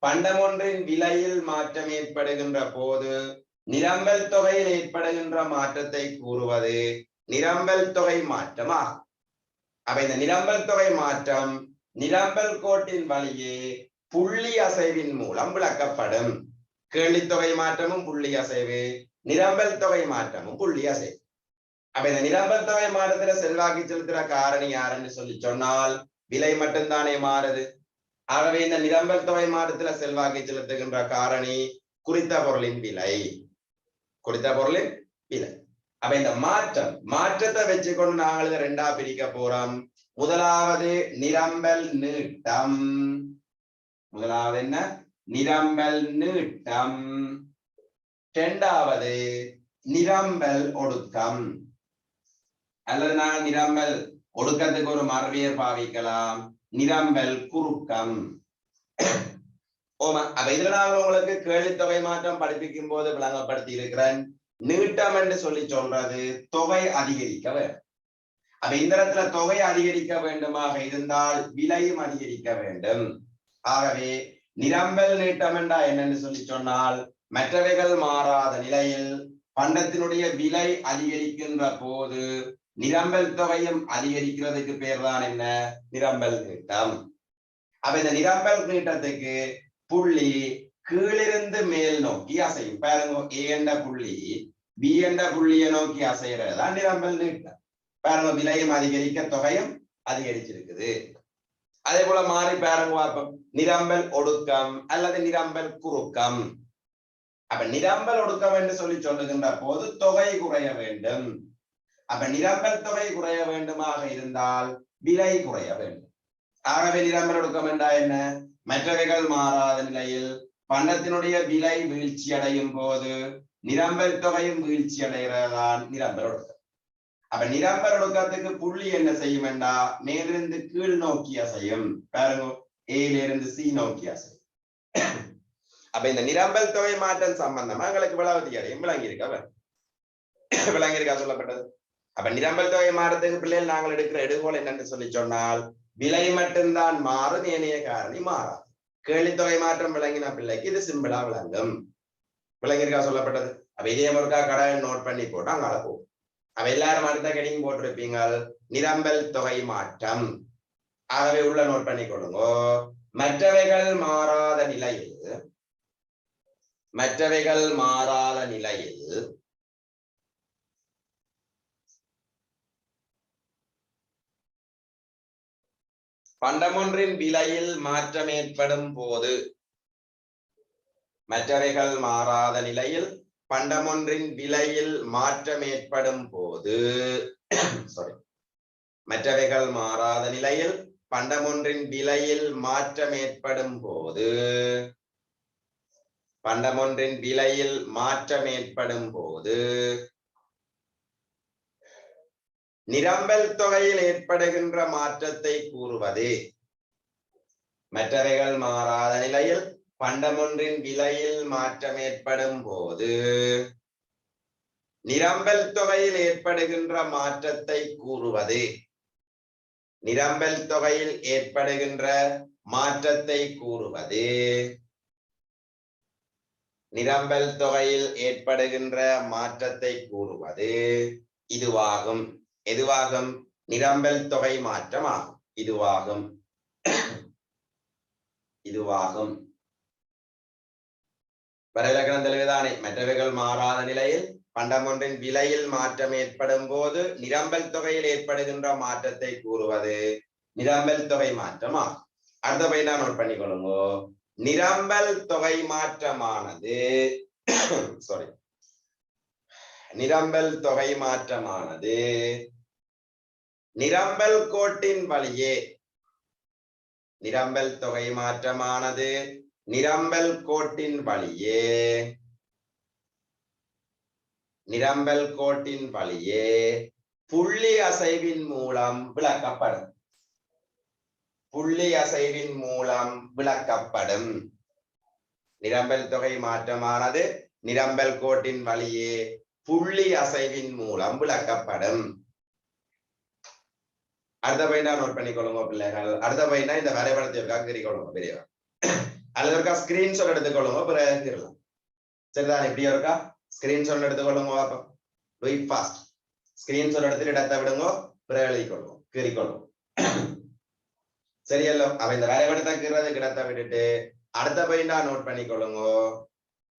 பண்டமொன்றின் விலையில் மாற்றம் ஏற்படுகின்ற போது நிரம்பல் தொகையில் ஏற்படுகின்ற மாற்றத்தை கூறுவது நிரம்பல் தொகை மாற்றமாகும் அப்ப இந்த நிரம்பல் தொகை மாற்றம் நிரம்பல் கோட்டின் வழியே புள்ளி அசைவின் மூலம் விளக்கப்படும் கேள்வித்தொகை மாற்றமும் புள்ளி அசைவு நிரம்பல் தொகை மாற்றமும் புள்ளி அசைவு அப்ப இந்த நிரம்பல் தொகை மாற்றத்துல செல்வாக்கு செலுத்துற காரணி யாருன்னு சொல்லி சொன்னால் விலை மட்டும்தானே மாறுது ஆகவே இந்த நிரம்பல் தொகை மாற்றத்துல செல்வாக்கு செலுத்துகின்ற காரணி குறித்த பொருளின் விலை அப்ப இந்த மாற்றத்தை வச்சுக்கொண்டு நாங்கள் இதை ரெண்டா பிரிக்க போறோம் முதலாவது நிரம்பல் நீட்டம் முதலாவது என்ன நிரம்பல் நீட்டம் இரண்டாவது நிரம்பல் ஒடுக்கம் அல்லது நாங்கள் நிரம்பல் ஒடுக்கத்துக்கு ஒரு மரபியர் பாவிக்கலாம் நிரம்பல் குறுக்கம் ஓமா அப்ப இதுல நாங்கள் உங்களுக்கு கேள்வித்தொகை மாற்றம் படிப்பிக்கும் போது விளங்கப்படுத்தி இருக்கிறேன் நீட்டம் என்று சொல்லி சொல்றது தொகை அதிகரிக்க வேண்டும் அப்ப இந்த இடத்துல தொகை அதிகரிக்க வேண்டுமாக இருந்தால் விலையும் அதிகரிக்க வேண்டும் ஆகவே நிரம்பல் நீட்டம் என்றா என்னன்னு சொல்லி சொன்னால் மற்றவைகள் மாறாத நிலையில் பண்டத்தினுடைய விலை அதிகரிக்கின்ற போது நிரம்பல் தொகையும் அதிகரிக்கிறதுக்கு பேர் தான் என்ன நிரம்பல் நீட்டம் அப்ப இந்த நிரம்பல் நீட்டத்துக்கு புள்ளி கீழிருந்து மேல் நோக்கி அசையும் பாருங்க A என்ற புள்ளி B என்ற புள்ளியை நோக்கி அசைறதுதான் நிரம்பல் நீட்டம் பாருங்க விலையும் அதிகரிக்க தொகையும் அதிகரிச்சிருக்குது அதே போல மாறி பாருங்க நிரம்பல் ஒடுக்கம் அல்லது நிரம்பல் குறுக்கம் அப்ப நிரம்பல் ஒடுக்கம் என்று சொல்லி சொல்லுகின்ற போது தொகை குறைய வேண்டும் அப்ப நிரம்பல் தொகை குறைய வேண்டுமாக இருந்தால் விலை குறைய வேண்டும் ஆகவே நிரம்பல் ஒடுக்கம் என்றா என்ன மற்றவைகள் மாறாத நிலையில் பண்டத்தினுடைய விலை வீழ்ச்சி அடையும் போது நிரம்பல் தொகையும் வீழ்ச்சி அடைகிறதான் நிரம்பல் ஒடுக்கம் அப்ப நிரம்பல் ஒடுக்கத்துக்கு புள்ளி என்ன செய்யும் என்றா மேலிருந்து கீழ் நோக்கி அசையும் பாருங்க A C நோக்கி அசையும் அப்ப இந்த நிரம்பல் தொகை மாற்றம் சம்பந்தமா எங்களுக்கு விளவதிகாரியம் விளங்கியிருக்கா சொல்லப்பட்டது அப்ப நிரம்பல் தொகை மாற்றத்துக்கு பிள்ளைகள் நாங்கள் எடுக்கிற எடுகோல் என்னன்னு சொல்லி சொன்னால் விலை மட்டும்தான் மாறும் ஏனைய காரணி மாறாது கேள்வித்தொகை மாற்றம் விளங்கின பிள்ளைக்கு இது சிம்பிளா விளங்கும் விளங்கியிருக்கா சொல்லப்பட்டது அப்ப இதே முருக்கா கடை நோட் பண்ணி போட்டு அங்கால போகும் அவ எல்லாரும் அடுத்த கடிங் போட்டிருப்பீங்க நிரம்பல் தொகை மாற்றம் ஆகவே உள்ள நோட் பண்ணி கொடுங்க மற்றவைகள் மாறாத நிலையில் பண்டமொன்றின் விலையில் மாற்றம் ஏற்படும் போது மற்றவைகள் மாறாத நிலையில் பண்டமொன்றின் விலையில் மாற்றம் ஏற்படும் போது மற்றவைகள் மாறாத நிலையில் பண்டமொன்றின் விலையில் மாற்றம் ஏற்படும் போது பண்டமொன்றின் விலையில் மாற்றம் ஏற்படும் போது நிரம்பல் தொகையில் ஏற்படுகின்ற மாற்றத்தை கூறுவது. மற்றவைகள் மாறாத நிலையில் பண்டமொன்றின் விலையில் மாற்றம் ஏற்படும் போது நிரம்பல் தொகையில் ஏற்படுகின்ற மாற்றத்தை கூறுவது. நிரம்பல் தொகையில் ஏற்படுகின்ற மாற்றத்தை கூறுவது. நிரம்பல் தொகையில் ஏற்படுகின்ற மாற்றத்தை கூறுவது இதுவாகும். எதுவாகும்? நிரம்பல் தொகை மாற்றமாகும். இதுவாகும். இதுவாகும். வரையிலக்கணம் தெளிவுதானே? மற்றவைகள் மாறாத நிலையில் பண்டமொன்றின் விலையில் மாற்றம் ஏற்படும் போது நிரம்பல் தொகையில் ஏற்படுகின்ற மாற்றத்தை கூறுவது நிரம்பல் தொகை மாற்றமாகும். அடுத்த பையனா நோட் பண்ணிக்கொள்ளுங்க. நிரம்பல் தொகை மாற்றமானது சாரி நிரம்பல் தொகை மாற்றமானது நிரம்பல் கோட்டின் வழியே நிரம்பல் தொகை மாற்றமானது நிரம்பல் கோட்டின் வழியே நிரம்பல் கோட்டின் வழியே புள்ளி அசைவின் மூலம் விளக்கப்படும். புள்ளி அசைவின் மூலம் விளக்கப்படும். நிரம்பல் தொகை மாற்றமானது நிரம்பல் கோட்டின் வழியே புள்ளி அசைவின் மூலம் விளக்கப்படும். அடுத்த பையனா நோட் பண்ணிக்கொள்ளுங்க பிள்ளைகள். அடுத்த பையனா இந்த வரைபடத்திற்காக கிரிக்கொள்ளுங்க பெரியவா, அல்லது இருக்கா ஸ்கிரீன்ஷாட் எடுத்துக்கொள்ளுங்க. பிறகு சரிதான். இப்படியா இருக்கா? ஸ்கிரீன்ஷாட் எடுத்துக்கொள்ளுங்க. Do it fast. ஸ்கிரீன்ஷாட் எடுத்து இடத்தை விடுங்க. பிறகு எழுதிக்கொள்ளுங்க, கீறிக்கொள்ளுங்க. சரியல்லோ? அவ இந்த வரைபடத்தை கீறது இடத்தை விட்டுட்டு அடுத்த பையனா நோட் பண்ணிக்கொள்ளுங்க.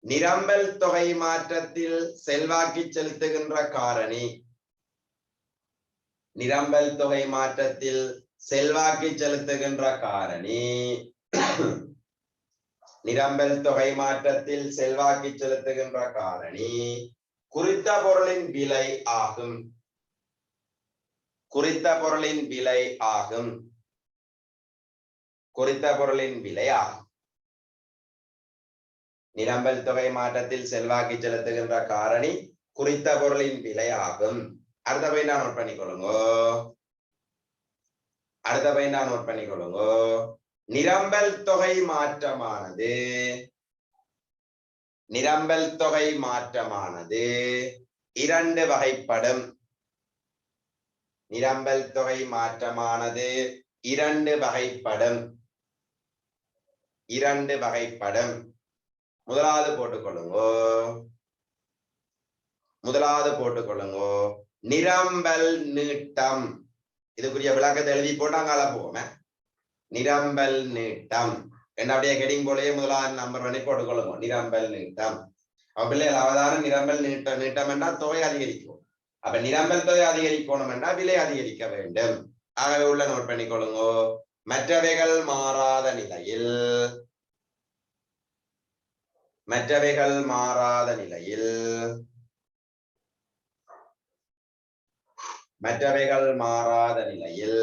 நிரம்பல் தொகை மாற்றத்தில் செல்வாக்கி செலுத்துகின்ற காரணி. நிரம்பல் தொகை மாற்றத்தில் செல்வாக்கி செலுத்துகின்ற காரணி நிரம்பல் தொகை மாற்றத்தில் செல்வாக்கி செலுத்துகின்ற காரணி குறித்த பொருளின் விலை ஆகும். குறித்த பொருளின் விலை ஆகும். குறித்த பொருளின் விலை ஆகும். நிரம்பல் தொகை மாற்றத்தில் செல்வாக்கி செலுத்துகின்ற காரணி குறித்த பொருளின் விலை ஆகும். அடுத்த பையனா நோட் பண்ணிக்கொள்ளுங்க. அடுத்த பையனா நோட் பண்ணிக்கொள்ளுங்க. நிரம்பல் தொகை மாற்றமானது நிரம்பல் தொகை மாற்றமானது இரண்டு வகைப்படும். நிரம்பல் தொகை மாற்றமானது இரண்டு வகைப்படும். இரண்டு வகைப்படும். முதலாவது போட்டுக்கொள்ளுங்க. முதலாவது போட்டுக்கொள்ளுங்க. நிரம்பல் நீட்டம். இதுக்குரிய விளக்கத்தை எழுதி போட்டாங்கால போவோமே. நிரம்பல் நீட்டம் என்ன அப்படியே ஹெடிங் போலயே முதலாவது நம்பர் பண்ணி போட்டுக்கொள்ளுங்க. நிரம்பல் நீட்டம். அப்ப பிள்ளைகள் அவதானம் நிரம்பல் நீட்டம். நீட்டம் என்றால் தொகை அதிகரிக்கும். அப்ப நிரம்பல் தொகை அதிகரிக்கணும் என்றால் விலை அதிகரிக்க வேண்டும். ஆகவே உள்ள நோட் பண்ணிக்கொள்ளுங்க. மற்றவைகள் மாறாத நிலையில் மற்றவைகள் மாறாத நிலையில் மற்றவைகள் மாறாத நிலையில்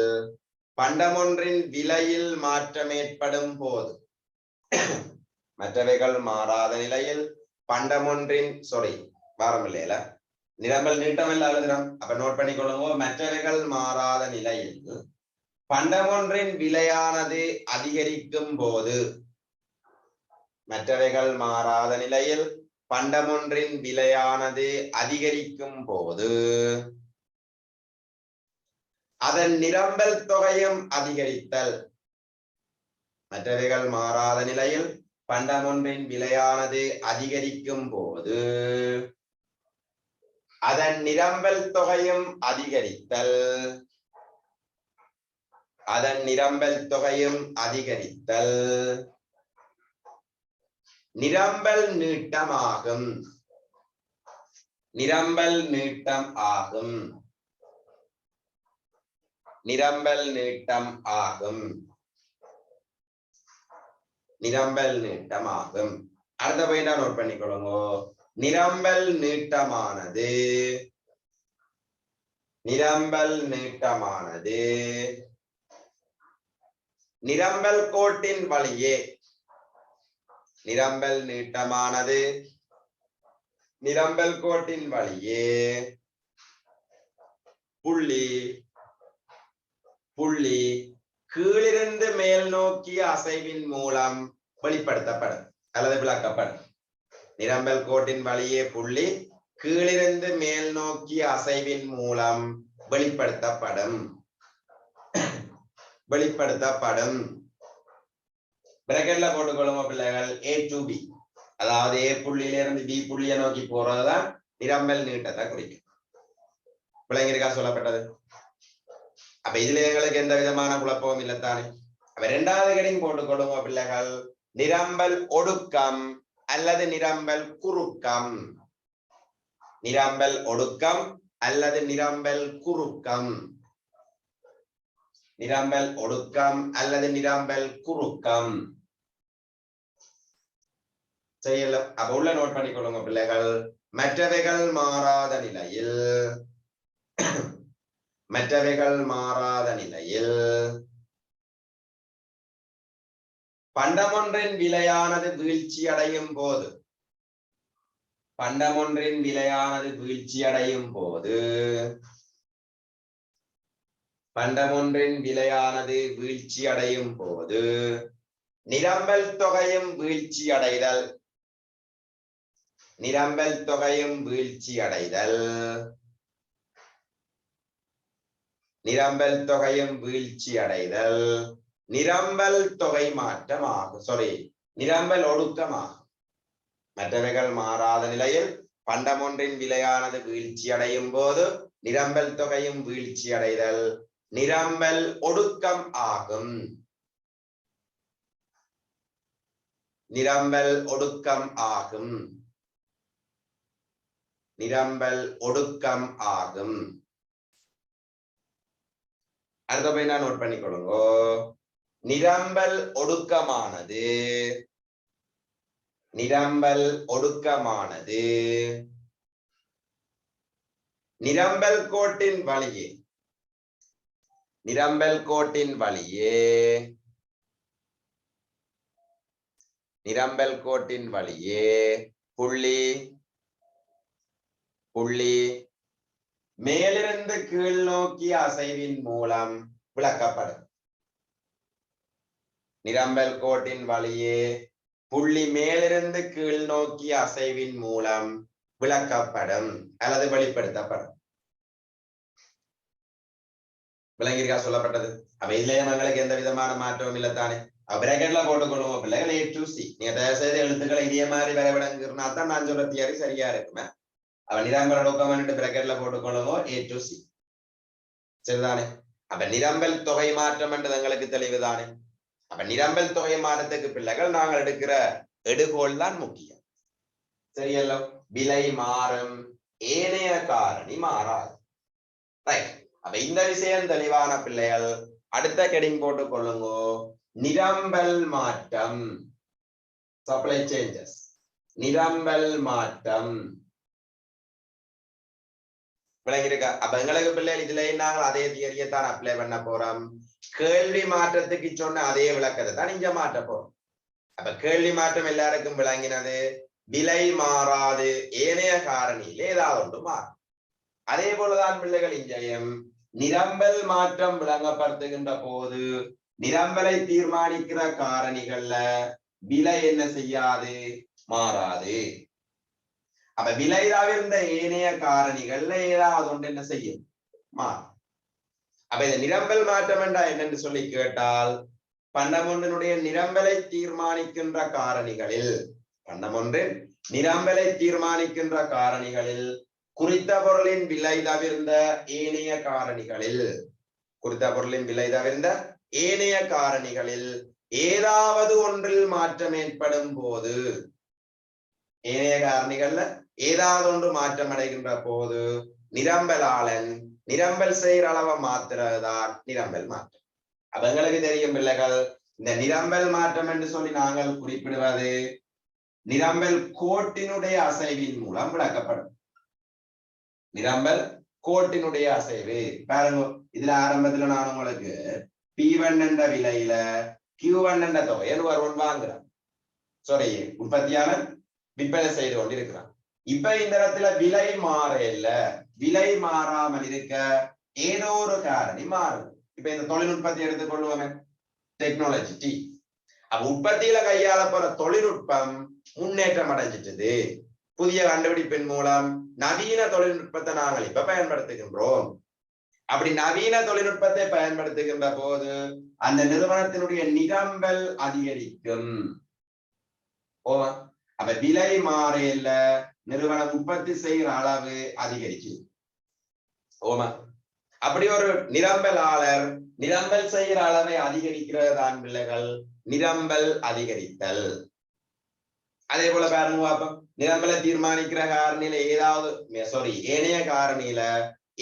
பண்டமொன்றின் விலையில் மாற்றம் ஏற்படும் போது மற்றவைகள் மாறாத நிலையில் பண்டமொன்றின் வாரம் இல்லையில நிரம்பல் நீட்டம் இல்ல எழுதுறோம். அப்ப நோட் பண்ணிக்கொள்ளுங்க. மற்றவைகள் மாறாத நிலையில் பண்டமொன்றின் விலையானது அதிகரிக்கும் போது மற்றவைகள் மாறாத நிலையில் பண்டமொன்றின் விலையானது அதிகரிக்கும் போது அதன் நிரம்பல் தொகையும் அதிகரித்தல். மற்றவைகள் மாறாத நிலையில் பண்டமொன்றின் விலையானது அதிகரிக்கும் போது அதன் நிரம்பல் தொகையும் அதிகரித்தல். அதன் நிரம்பல் தொகையும் அதிகரித்தல் நிரம்பல் நீட்டமாகும். நிரம்பல் நீட்டம் ஆகும். நிரம்பல் நீட்டம் ஆகும். நிரம்பல் நீட்டமாகும். அடுத்த பாயிண்டா நோட் பண்ணிக்கொள்ளுங்க. நிரம்பல் நீட்டமானது நிரம்பல் நீட்டமானது நிரம்பல் கோட்டின் வழியே நிரம்பல் நீட்டமானது நிரம்பல் கோட்டின் வழியே புள்ளி புள்ளி கீழிருந்து மேல் நோக்கிய அசைவின் மூலம் வெளிப்படுத்தப்படும் அல்லது விளக்கப்படும். நிரம்பல் கோட்டின் வழியே புள்ளி கீழிருந்து மேல் நோக்கிய அசைவின் மூலம் வெளிப்படுத்தப்படும் வெளிப்படுத்தப்படும். பிராக்கெட்ல போட்டுக்கொள்ளுங்க பிள்ளைகள். A to B, அதாவது A புள்ளியிலிருந்து B புள்ளியை நோக்கி போறதுதான் நிரம்பல் நீட்டத்தை குறிக்கும். பிள்ளைங்க சொல்லப்பட்டது. அப்ப இதுல எங்களுக்கு எந்த விதமான குழப்பமும் இல்லத்தானே. அப்ப இரண்டாவது கடிங் போட்டுக்கொள்ளுங்க பிள்ளைகள். நிரம்பல் ஒடுக்கம் அல்லது நிரம்பல் குறுக்கம். நிரம்பல் ஒடுக்கம் அல்லது நிரம்பல் குறுக்கம். நிரம்பல் ஒடுக்கம் அல்லது நிரம்பல் குறுக்கம். செய்யல. அப்ப உள்ள நோட் பண்ணிக்கொள்ளுங்க பிள்ளைகள். மற்றவைகள் மாறாத நிலையில் மற்றவைகள் மாறாத நிலையில் பண்டமொன்றின் விலையானது வீழ்ச்சி அடையும் போது பண்டமொன்றின் விலையானது வீழ்ச்சி அடையும் போது பண்டமொன்றின் விலையானது வீழ்ச்சி அடையும் போது நிரம்பல் தொகையும் வீழ்ச்சி அடைதல் நிரம்பல் தொகையும் வீழ்ச்சி அடைதல் நிரம்பல் தொகையும் வீழ்ச்சி அடைதல் நிரம்பல் தொகை மாற்றமாகும். நிரம்பல் ஒடுக்கமாகும். மற்றவைகள் மாறாத நிலையில் பண்டமொன்றின் விலையானது வீழ்ச்சி அடையும் போது நிரம்பல் தொகையும் வீழ்ச்சி அடைதல் நிரம்பல் ஒடுக்கம் ஆகும். நிரம்பல் ஒடுக்கம் ஆகும். நிரம்பல் ஒடுக்கம் ஆகும். அடுத்த போய் நான் நோட் பண்ணிக்கொள்ளுங்க. நிரம்பல் ஒடுக்கமானது நிரம்பல் ஒடுக்கமானது நிரம்பல் கோட்டின் வழியே நிரம்பல் கோட்டின் வழியே நிரம்பல் கோட்டின் வழியே புள்ளி புள்ளி மேலிருந்து கீழ் நோக்கிய அசைவின் மூலம் விளக்கப்படும். நிரம்பல் கோட்டின் வழியே புள்ளி மேலிருந்து கீழ் நோக்கிய அசைவின் மூலம் விளக்கப்படும் அல்லது வெளிப்படுத்தப்படும். விளங்கியிருக்கா சொல்லப்பட்டது. அப்ப இதுலயே எங்களுக்கு எந்த விதமான மாற்றமும் இல்லத்தானே. பிராக்கெட்ல போட்டுக்கொள்ளுவோம் பிள்ளைகள் A to C. நீங்க தயவு செய்து எழுத்துக்களை இதே மாதிரி வரைபடங்கிறனா தான் நான் சொல்ற தியரி சரியா இருக்குமே. அவ நிரம்பல் ஒடுக்கம் பிராக்கெட்ல போட்டுக்கொள்ளுவோம் A to C. சரிதானே. அப்ப நிரம்பல் தொகை மாற்றம் என்றது எங்களுக்கு தெளிவுதானே. அப்ப நிரம்பல் தொகை மாற்றத்துக்கு பிள்ளைகள் நாங்கள் எடுக்கிற எடுகோள் தான் முக்கியம். சரியல்ல. விலை மாறும், ஏனைய காரணி மாறாது. ரைட். அப்ப இந்த விஷயம் தெளிவான பிள்ளைகள் அடுத்த கெடிங் போட்டுக் கொள்ளுங்க. நிரம்பல் மாற்றம், சப்ளை சேஞ்சஸ். நிரம்பல் மாற்றம் விளங்கிருக்கா? அப்ப எங்களுக்கு பிள்ளைகள் இதுல நாங்கள் அதே தியரியத்தான் அப்ளை பண்ண போறோம். கேள்வி மாற்றத்துக்கு சொன்ன அதே விளக்கத்தை தான் இங்க மாற்ற போறோம். அப்ப கேள்வி மாற்றம் எல்லாருக்கும் விளங்கினது. விலை மாறாது, ஏனைய காரணியில் ஏதாவது ஒன்று மாறும். அதே போலதான் பிள்ளைகள் இங்கேயும் நிரம்பல் மாற்றம் விளங்கப்படுத்துகின்ற போது நிரம்பலை தீர்மானிக்கிற காரணிகள்ல விலை என்ன செய்யாது, மாறாது. அப்ப விலை தவிர்ந்த ஏனைய காரணிகள்ல ஏதாவது ஒன்று என்ன செய்யும், மாறும். அப்ப இந்த நிரம்பல் மாற்றம் என்றா என்னன்னு சொல்லி கேட்டால், பண்டமொன்றினுடைய நிரம்பலை தீர்மானிக்கின்ற காரணிகளில் பண்டமொன்றின் நிரம்பலை தீர்மானிக்கின்ற காரணிகளில் குறித்த பொருளின் விலை தவிர்ந்த ஏனைய காரணிகளில் குறித்த பொருளின் விலை தவிர்ந்த ஏனைய காரணிகளில் ஏதாவது ஒன்றில் மாற்றம் ஏற்படும் போது, ஏனைய காரணிகள்ல ஏதாவது ஒன்று மாற்றம் அடைகின்ற போது நிரம்பலாளன் நிரம்பல் செய்கிற அளவை மாத்துறதுதான் நிரம்பல் மாற்றம். அப்ப எங்களுக்கு தெரியும் பிள்ளைகள், இந்த நிரம்பல் மாற்றம் என்று சொல்லி நாங்கள் குறிப்பிடுவது நிரம்பல் கோட்டினுடைய அசைவின் மூலம் விளக்கப்படும். நிரம்பல் கோட்டினுடைய அசைவு பாருங்க. இதுல ஆரம்பத்துல நான் உங்களுக்கு P1 என்ற விலையில Q1 என்ற தொகை ஒருவன் வாங்குறான். சாரி, உற்பத்தியாளர் விற்பனை செய்து கொண்டிருக்கிறான். இப்ப இந்த இடத்துல விலை மாற இல்ல, விலை மாறாமல் இருக்க ஏதோ ஒரு காரணி மாறுது. இப்ப இந்த தொழில்நுட்பத்தை எடுத்துக்கொள்வோமே, டெக்னாலஜி டி. அப்ப உற்பத்தியில கையாள போற தொழில்நுட்பம் முன்னேற்றம் அடைஞ்சிட்டது. புதிய கண்டுபிடிப்பின் மூலம் நவீன தொழில்நுட்பத்தை நாங்கள் இப்ப பயன்படுத்துகின்றோம். அப்படி நவீன தொழில்நுட்பத்தை பயன்படுத்துகின்ற போது அந்த நிறுவனத்தினுடைய நிரம்பல் அதிகரிக்கும். ஓவா. அப்ப விலை மாறையில நிறுவனம் உற்பத்தி செய்கிற அளவு அதிகரிச்சு. ஓமா. அப்படி ஒரு நிரம்பலாளர் நிரம்பல் செய்கிற அளவை அதிகரிக்கிறதான் பிள்ளைகள் நிரம்பல் அதிகரித்தல். அதே போல பாருங்க பாப்போம், நிரம்பலை தீர்மானிக்கிற காரணியில ஏதாவது ஏனைய காரணியில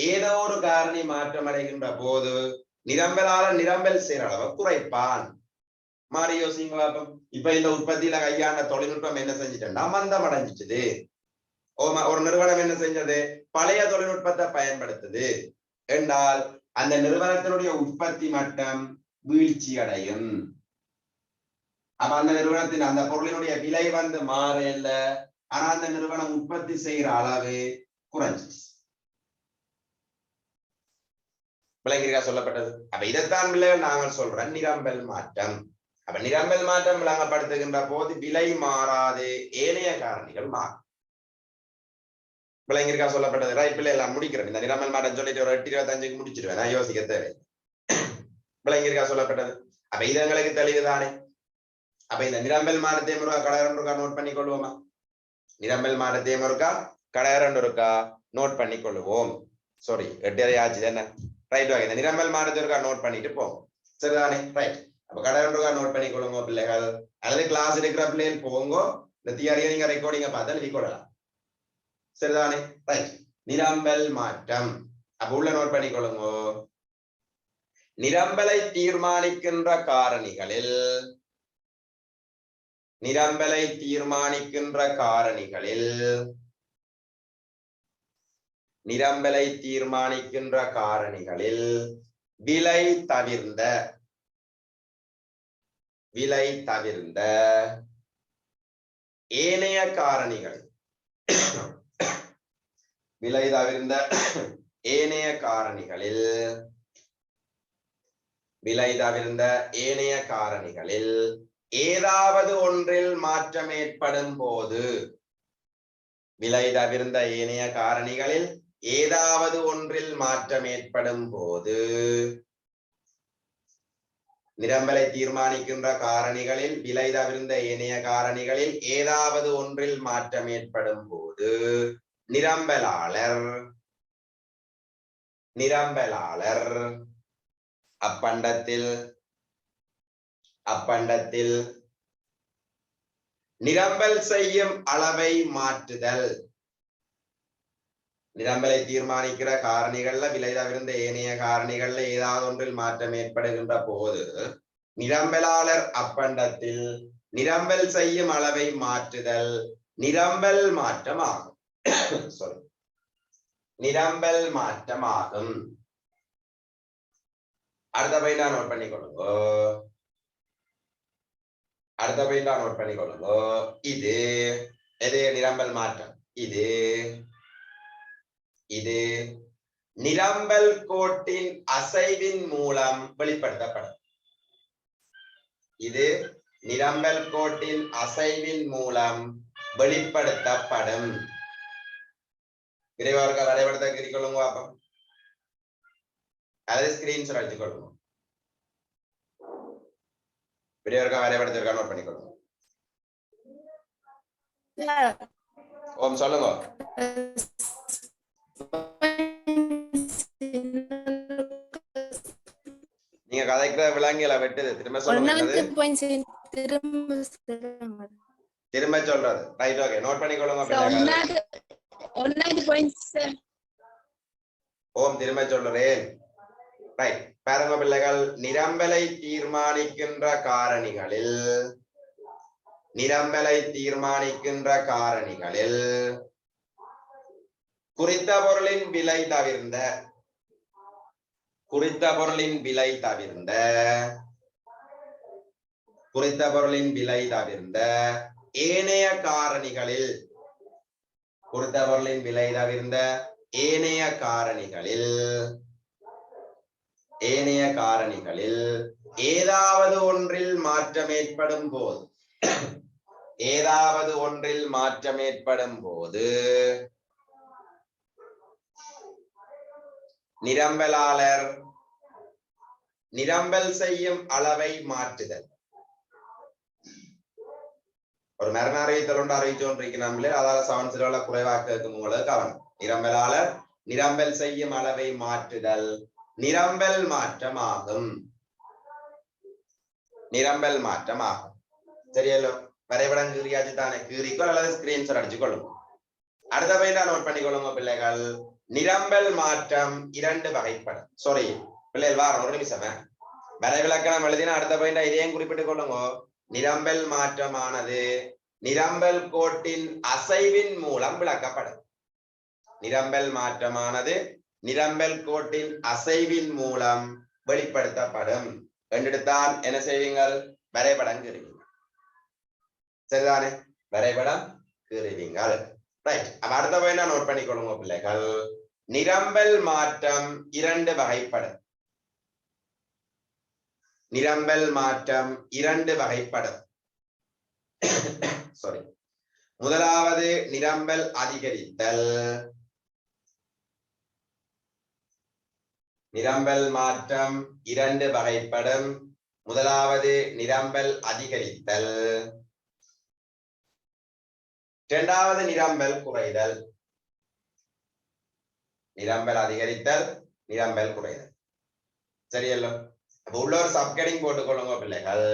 ஏதோ ஒரு காரணி மாற்றம் அடைகின்ற போது நிரம்பலாளர் நிரம்பல் செய்கிற அளவை குறைப்பான். மாறி யோசிங்க பாப்போம். இப்ப இந்த உற்பத்தியில கையாண்ட தொழில்நுட்பம் என்ன செஞ்சுட்டா மந்தம் அடைஞ்சிச்சுது. ஒரு நிறுவனம் என்ன செஞ்சது, பழைய தொழில்நுட்பத்தை பயன்படுத்துது என்றால் அந்த நிறுவனத்தினுடைய உற்பத்தி மட்டம் வீழ்ச்சி அடையும். அப்ப அந்த நிறுவனத்தின் அந்த பொருளினுடைய விலை மாற இல்ல, ஆனா அந்த நிறுவனம் உற்பத்தி செய்கிற அளவு குறைஞ்சிச்சு. விளங்கிருக்கா சொல்லப்பட்டது? அப்ப இதைத்தான் பிள்ளைகள் நாங்கள் சொல்றோம் நிரம்பல் மாற்றம். அப்ப நிரம்பல் மாற்றம் விளங்கப்படுத்துகின்ற போது விலை மாறாது, ஏனைய காரணிகள் மாறும். விளங்கிருக்கா சொல்லப்பட்டது? ரைட் பிள்ளை எல்லாம் முடிக்கிறேன். இந்த நிரம்பல் மாற்றம் சொல்லிட்டு ஒரு 8:25 முடிச்சிருவேன், நான் யோசிக்க தேவை. விளங்கிருக்கா சொல்லப்பட்டது? அப்ப இது எங்களுக்கு தெளிவுதானே. அப்ப இந்த நிரம்பல் மாற்றத்தை முருகா கடகரண்டு இருக்கா நோட் பண்ணி கொள்வோமா? நிரம்பல் மாற்றத்தை முருகா கடகரண்டு இருக்கா நோட் பண்ணி கொள்வோம். சாரி, 8:30 ஆச்சு என்ன? ரைட் வாங்க. இந்த நிரம்பல் மாற்றத்தை இருக்கா நோட் பண்ணிட்டு போவோம். சரிதானே? ரைட். அப்ப கடகரண்டு நோட் பண்ணி கொள்ளுங்க பிள்ளைகள். அல்லது கிளாஸ் எடுக்கிற பிள்ளைகள் போங்க, இந்த தியரியை நீங்க ரெக்கார்டிங்க பார்த்து எழுதி கொள்ளலாம். சரிதானே? ரைட். நிரம்பல் மாற்றம் அப்ப உள்ள நோட் பண்ணி கொள்ளுங்க. நிரம்பலை தீர்மானிக்கின்ற காரணிகளில் நிரம்பலை தீர்மானிக்கின்ற காரணிகளில் நிரம்பலை தீர்மானிக்கின்ற காரணிகளில் விலை தவிர்ந்த ஏனைய காரணிகள் விலை தவிர்ந்த ஏனைய காரணிகளில் ஏதாவது ஒன்றில் மாற்றம் ஏற்படும் போது விலை தவிர்ந்த ஏனைய காரணிகளில் ஏதாவது ஒன்றில் மாற்றம் ஏற்படும் போது நிரம்பலை தீர்மானிக்கின்ற காரணிகளில் விலை தவிர்ந்த ஏனைய காரணிகளில் ஏதாவது ஒன்றில் மாற்றம் ஏற்படும் போது நிரம்பலாளர் அப்பண்டத்தில் நிரம்பல் செய்யும் அளவை மாற்றுதல். நிரம்பலை தீர்மானிக்கிற காரணிகள்ல விலை தவிர்ந்த ஏனைய காரணிகள்ல ஏதாவது ஒன்றில் மாற்றம் ஏற்படுகின்ற போது நிரம்பலாளர் அப்பண்டத்தில் நிரம்பல் செய்யும் அளவை மாற்றுதல் நிரம்பல் மாற்றமாகும். நிரம்பல் மாற்றமாகும். அடுத்த பையனா நோட் பண்ணிக்கொள்ளுங்க. இது எது நிரம்பல் மாற்றம்? இது நிரம்பல் கோட்டின் அசைவின் மூலம் வெளிப்படுத்தப்படும். இது நிரம்பல் கோட்டின் அசைவின் மூலம் வெளிப்படுத்தப்படும். விரைவாக வரைபடத்தை கிரிக்கொள்ளுங்க பாப்போம். அதை ஸ்கிரீன்ஷாட் எடுத்துக்கொள்ளுங்க. விரைவாக வரைபடத்திற்காக நோட் பண்ணிக்கொள்ளுங்க. ஓம் சொல்லுங்க. நீங்க கதைக்கிற விலங்கில வெட்டுது. திரும்ப சொல்லுங்க. திரும்ப சொல்றது. Right, okay. நோட் பண்ணிக்கொள்ளுங்க. ஓம் திரும்ப சொல்றேன். ரைட், பாருங்க பிள்ளைகள். நிரம்பலை தீர்மானிக்கின்ற காரணிகளில் குறித்த பொருளின் விலை தவிர்ந்த குறித்த பொருளின் விலை தவிர்ந்த ஏனைய காரணிகளில் குறித்த பொருளின் விலை தவிர்ந்த ஏனைய காரணிகளில் ஏதாவது ஒன்றில் மாற்றம் ஏற்படும் போது நிரம்பலாளர் நிரம்பல் செய்யும் அளவை மாற்றுதல். ஒரு மரண அறிவித்தல் ஒன்று அறிவிச்சோன்றிருக்கிறோம்ல, அதால சவன்சில குறைவாக இருக்கும் உங்களுக்கு கவனம். நிரம்பலாளர் நிரம்பல் செய்யும் அளவை மாற்றுதல் நிரம்பல் மாற்றமாகும். சரியല്ലോ, வரைபடம் கீறியாச்சு தானே, கீறிக்கோ அல்லது ஸ்கிரீன்ஷாட் அடிச்சு கொள்ளும். அடுத்த பயிர் நோட் பண்ணிக்கொள்ளுங்க பிள்ளைகள். நிரம்பல் மாற்றம் இரண்டு வகைப்படும். சாரி பிள்ளைகள் வாரம் ஒரு நிமிஷம் வரைவிலக்கணம் எழுதினா அடுத்த பயிர் இதையும் குறிப்பிட்டுக் கொள்ளுங்க. நிரம்பல் மாற்றமானது நிரம்பல் கோட்டின் அசைவின் மூலம் விளக்கப்படும். நிரம்பல் மாற்றமானது நிரம்பல் கோட்டின் அசைவின் மூலம் வெளிப்படுத்தப்படும். என்றெடுத்தால் என்ன செய்வீங்கள்? வரைபடம் கீறுவீங்க. சரிதானே? வரைபடம் கீறுவீங்கள். ரைட். அப்ப அடுத்த போய் நோட் பண்ணிக்கொள்ளுங்க பிள்ளைகள். நிரம்பல் மாற்றம் இரண்டு வகைப்படும். சாரி. முதலாவது நிரம்பல் அதிகரித்தல். நிரம்பல் மாற்றம் இரண்டு வகைப்படும். முதலாவது நிரம்பல் அதிகரித்தல், இரண்டாவது நிரம்பல் குறைதல். நிரம்பல் அதிகரித்தல், நிரம்பல் குறைதல். சரியല്ലോ? அப்ப உள்ள ஒரு சப்கடிங் போட்டுக்கொள்ளுங்க பிள்ளைகள்.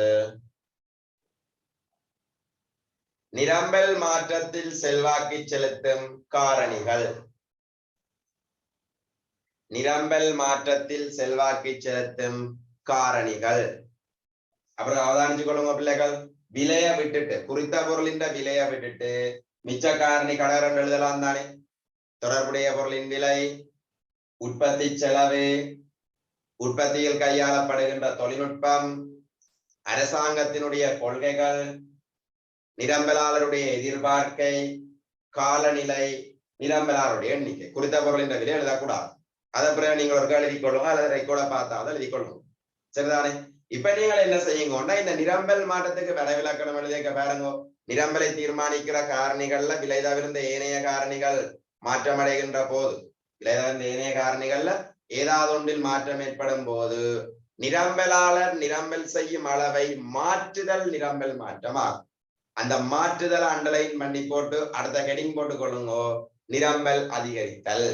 நிரம்பல் மாற்றத்தில் செல்வாக்கு செலுத்தும் காரணிகள். நிரம்பல் மாற்றத்தில் செல்வாக்கு செலுத்தும் காரணிகள். அப்புறம் அவதானிச்சு கொள்ளுங்க பிள்ளைகள். விலைய விட்டுட்டு, குறித்த பொருளின் விலைய விட்டுட்டு மிச்ச காரணி கடகரம் எழுதலாம் தானே. தொடர்புடைய பொருளின் விலை, உற்பத்தி செலவு, உற்பத்தியில் கையாளப்படுகின்ற தொழில்நுட்பம், அரசாங்கத்தினுடைய கொள்கைகள், நிரம்பலாளருடைய எதிர்பார்க்கை, காலநிலை, நிரம்பலாளருடைய எண்ணிக்கை. குறித்த பொருளின் விலை எழுதக்கூடாது. அதை பிறகு நீங்கள் ஒரு எழுதிக் கொள்ளுங்க அல்லது ரெக்கார்டை பார்த்தாலும் எழுதிக் கொள்ளுங்க. சரிதானே? இப்ப நீங்கள் என்ன செய்யுங்கன்னா, இந்த நிரம்பல் மாற்றத்துக்கு வரைவிலக்கணம் எழுதிக்க பாருங்க. நிரம்பலை தீர்மானிக்கிற காரணிகள்ல விலை தவிர்ந்த ஏனைய காரணிகள் மாற்றமடைகின்ற போது, விலை தவிர்ந்த ஏனைய காரணிகள்ல ஏதாவது ஒன்றில் மாற்றம் ஏற்படும் போது நிரம்பலாளர் நிரம்பல் செய்யும் அளவை மாற்றுதல் நிரம்பல் மாற்றமாகும். அந்த மாற்றுதல் அண்டர்லைன் பண்ணி போட்டு அடுத்த ஹெடிங் போட்டு கொள்ளுங்க. நிரம்பல் அதிகரித்தல்.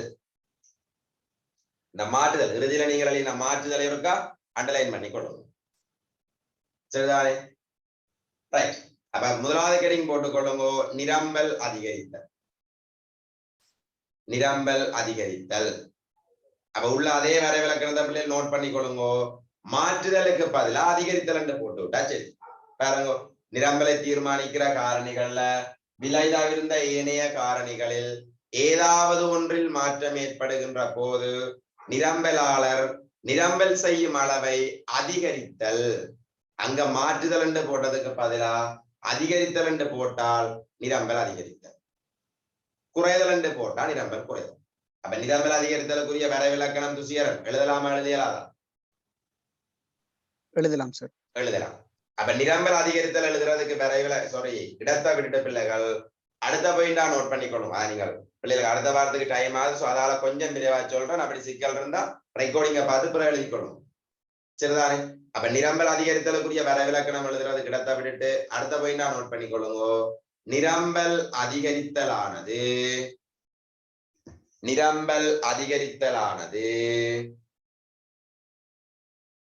இந்த மாற்றுதல் இறுதியில நீங்கள் இந்த மாற்றுதல் இருக்கா அண்டர்லைன் பண்ணி கொள்ளுங்க. சரிதானே? ரைட். அப்ப முதலாவது ஹெடிங் போட்டு கொள்ளுங்க. நிரம்பல் அதிகரித்தல். நிரம்பல் அதிகரித்தல். அப்ப உள்ள அதே வரைவிலக்கணத்தை பிள்ளைகள் நோட் பண்ணி கொள்ளுங்க. மாற்றுதலுக்கு பதிலா அதிகரித்தல் என்று போட்டு விட்டா சரி. பாருங்க, நிரம்பலை தீர்மானிக்கிற காரணிகள்ல விலை தவிர்ந்த ஏனைய காரணிகளில் ஏதாவது ஒன்றில் மாற்றம் ஏற்படுகின்ற போது நிரம்பலாளர் நிரம்பல் செய்யும் அளவை அதிகரித்தல். அங்க மாற்றுதல் என்று போட்டதுக்கு பதிலா அதிகரித்தல் என்று போட்டால் நிரம்பல் அதிகரித்தல், குறைதல் என்று போட்டால் நிரம்பல் குறைதல். அப்ப நிரம்பல் அதிகரித்தலுக்குரிய வரைவிலக்கணம் துசியரன் எழுதலாமா எழுதியலாதா? எழுதலாம் சார். எழுதலாம். அப்ப நிரம்பல் அதிகரித்தல் எழுதுறதுக்கு இடத்தை விட்டுட்டு பிள்ளைகள் அடுத்த பாயிண்டா நோட் பண்ணிக்கணும். நீங்கள் பிள்ளைகளுக்கு அடுத்த வாரத்துக்கு டைம் ஆகுது. அதால கொஞ்சம் விரைவா சொல்றேன். அப்படி சிக்கல் இருந்தா ரெக்கார்டிங்க பார்த்து பிறகு எழுதிக்கணும். சரிதானே? அப்ப நிரம்பல் அதிகரித்தலுக்குரிய வரைவிலக்கணம் எழுதுறதுக்கு இடத்தை விட்டுட்டு அடுத்த பாயிண்டா நோட் பண்ணிக்கொள்ளுங்க. நிரம்பல் அதிகரித்தலானது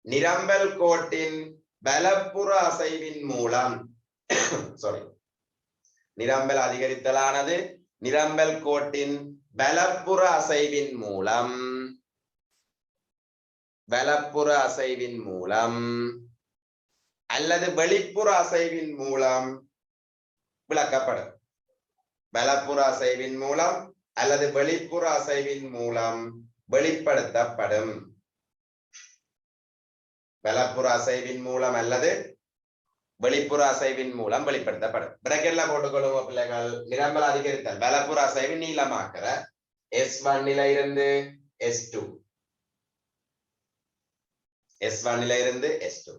நிரம்பல் கோட்டின் பலப்புற அசைவின் மூலம் நிரம்பல் அதிகரித்தலானது நிரம்பல் கோட்டின் பலப்புற அசைவின் மூலம் அல்லது வெளிப்புற அசைவின் மூலம் விளக்கப்படும். பலப்புற அசைவின் மூலம் அல்லது வெளிப்புற அசைவின் மூலம் வெளிப்படுத்தப்படும். வலப்புற அசைவின் மூலம் அல்லது வெளிப்புற அசைவின் மூலம் வெளிப்படுத்தப்படும். பிரக்கெட்ல போட்டுக்கொள்ளுங்க பிள்ளைகள். நிரம்பல் அதிகரித்தல் வலப்புற அசைவின் நீளமாக்குற S1 இருந்து S2, S1 இருந்து S2.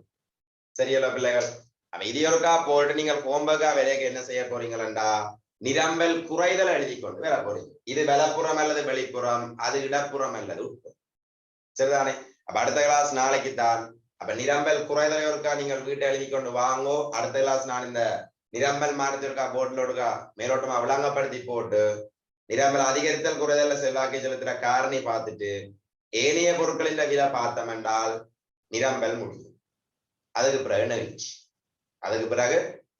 சரியல்ல பிள்ளைகள்? அப்ப இது ஒருக்கா போட்டு நீங்கள் ஹோம்வொர்க்கா விலைக்கு என்ன செய்ய போறீங்களா? நிரம்பல் குறைதல் எழுதி கொண்டு வர போறீங்க. இது வலப்புறம் அல்லது வெளிப்புறம், அது இடப்புறம் அல்லது உட்புறம். சரிதானே? அப்ப அடுத்த கிளாஸ் நாளைக்கு தான். அப்ப நிரம்பல் குறைதலை ஒருக்கா நீங்கள் வீட்டை எழுதி கொண்டு வாங்கோ. அடுத்த கிளாஸ் நான் இந்த நிரம்பல் மாற்றத்தை இருக்கா போர்ட்ல ஒருக்கா மேலோட்டமா விளங்கப்படுத்தி போட்டு நிரம்பல் அதிகரித்தல் குறைதல்ல செல்வாக்கை செலுத்துற காரணி பார்த்துட்டு ஏனைய பொருட்களின் விலை பார்த்தோம் என்றால் நிரம்பல் முடியும். அதுக்கு பிறகு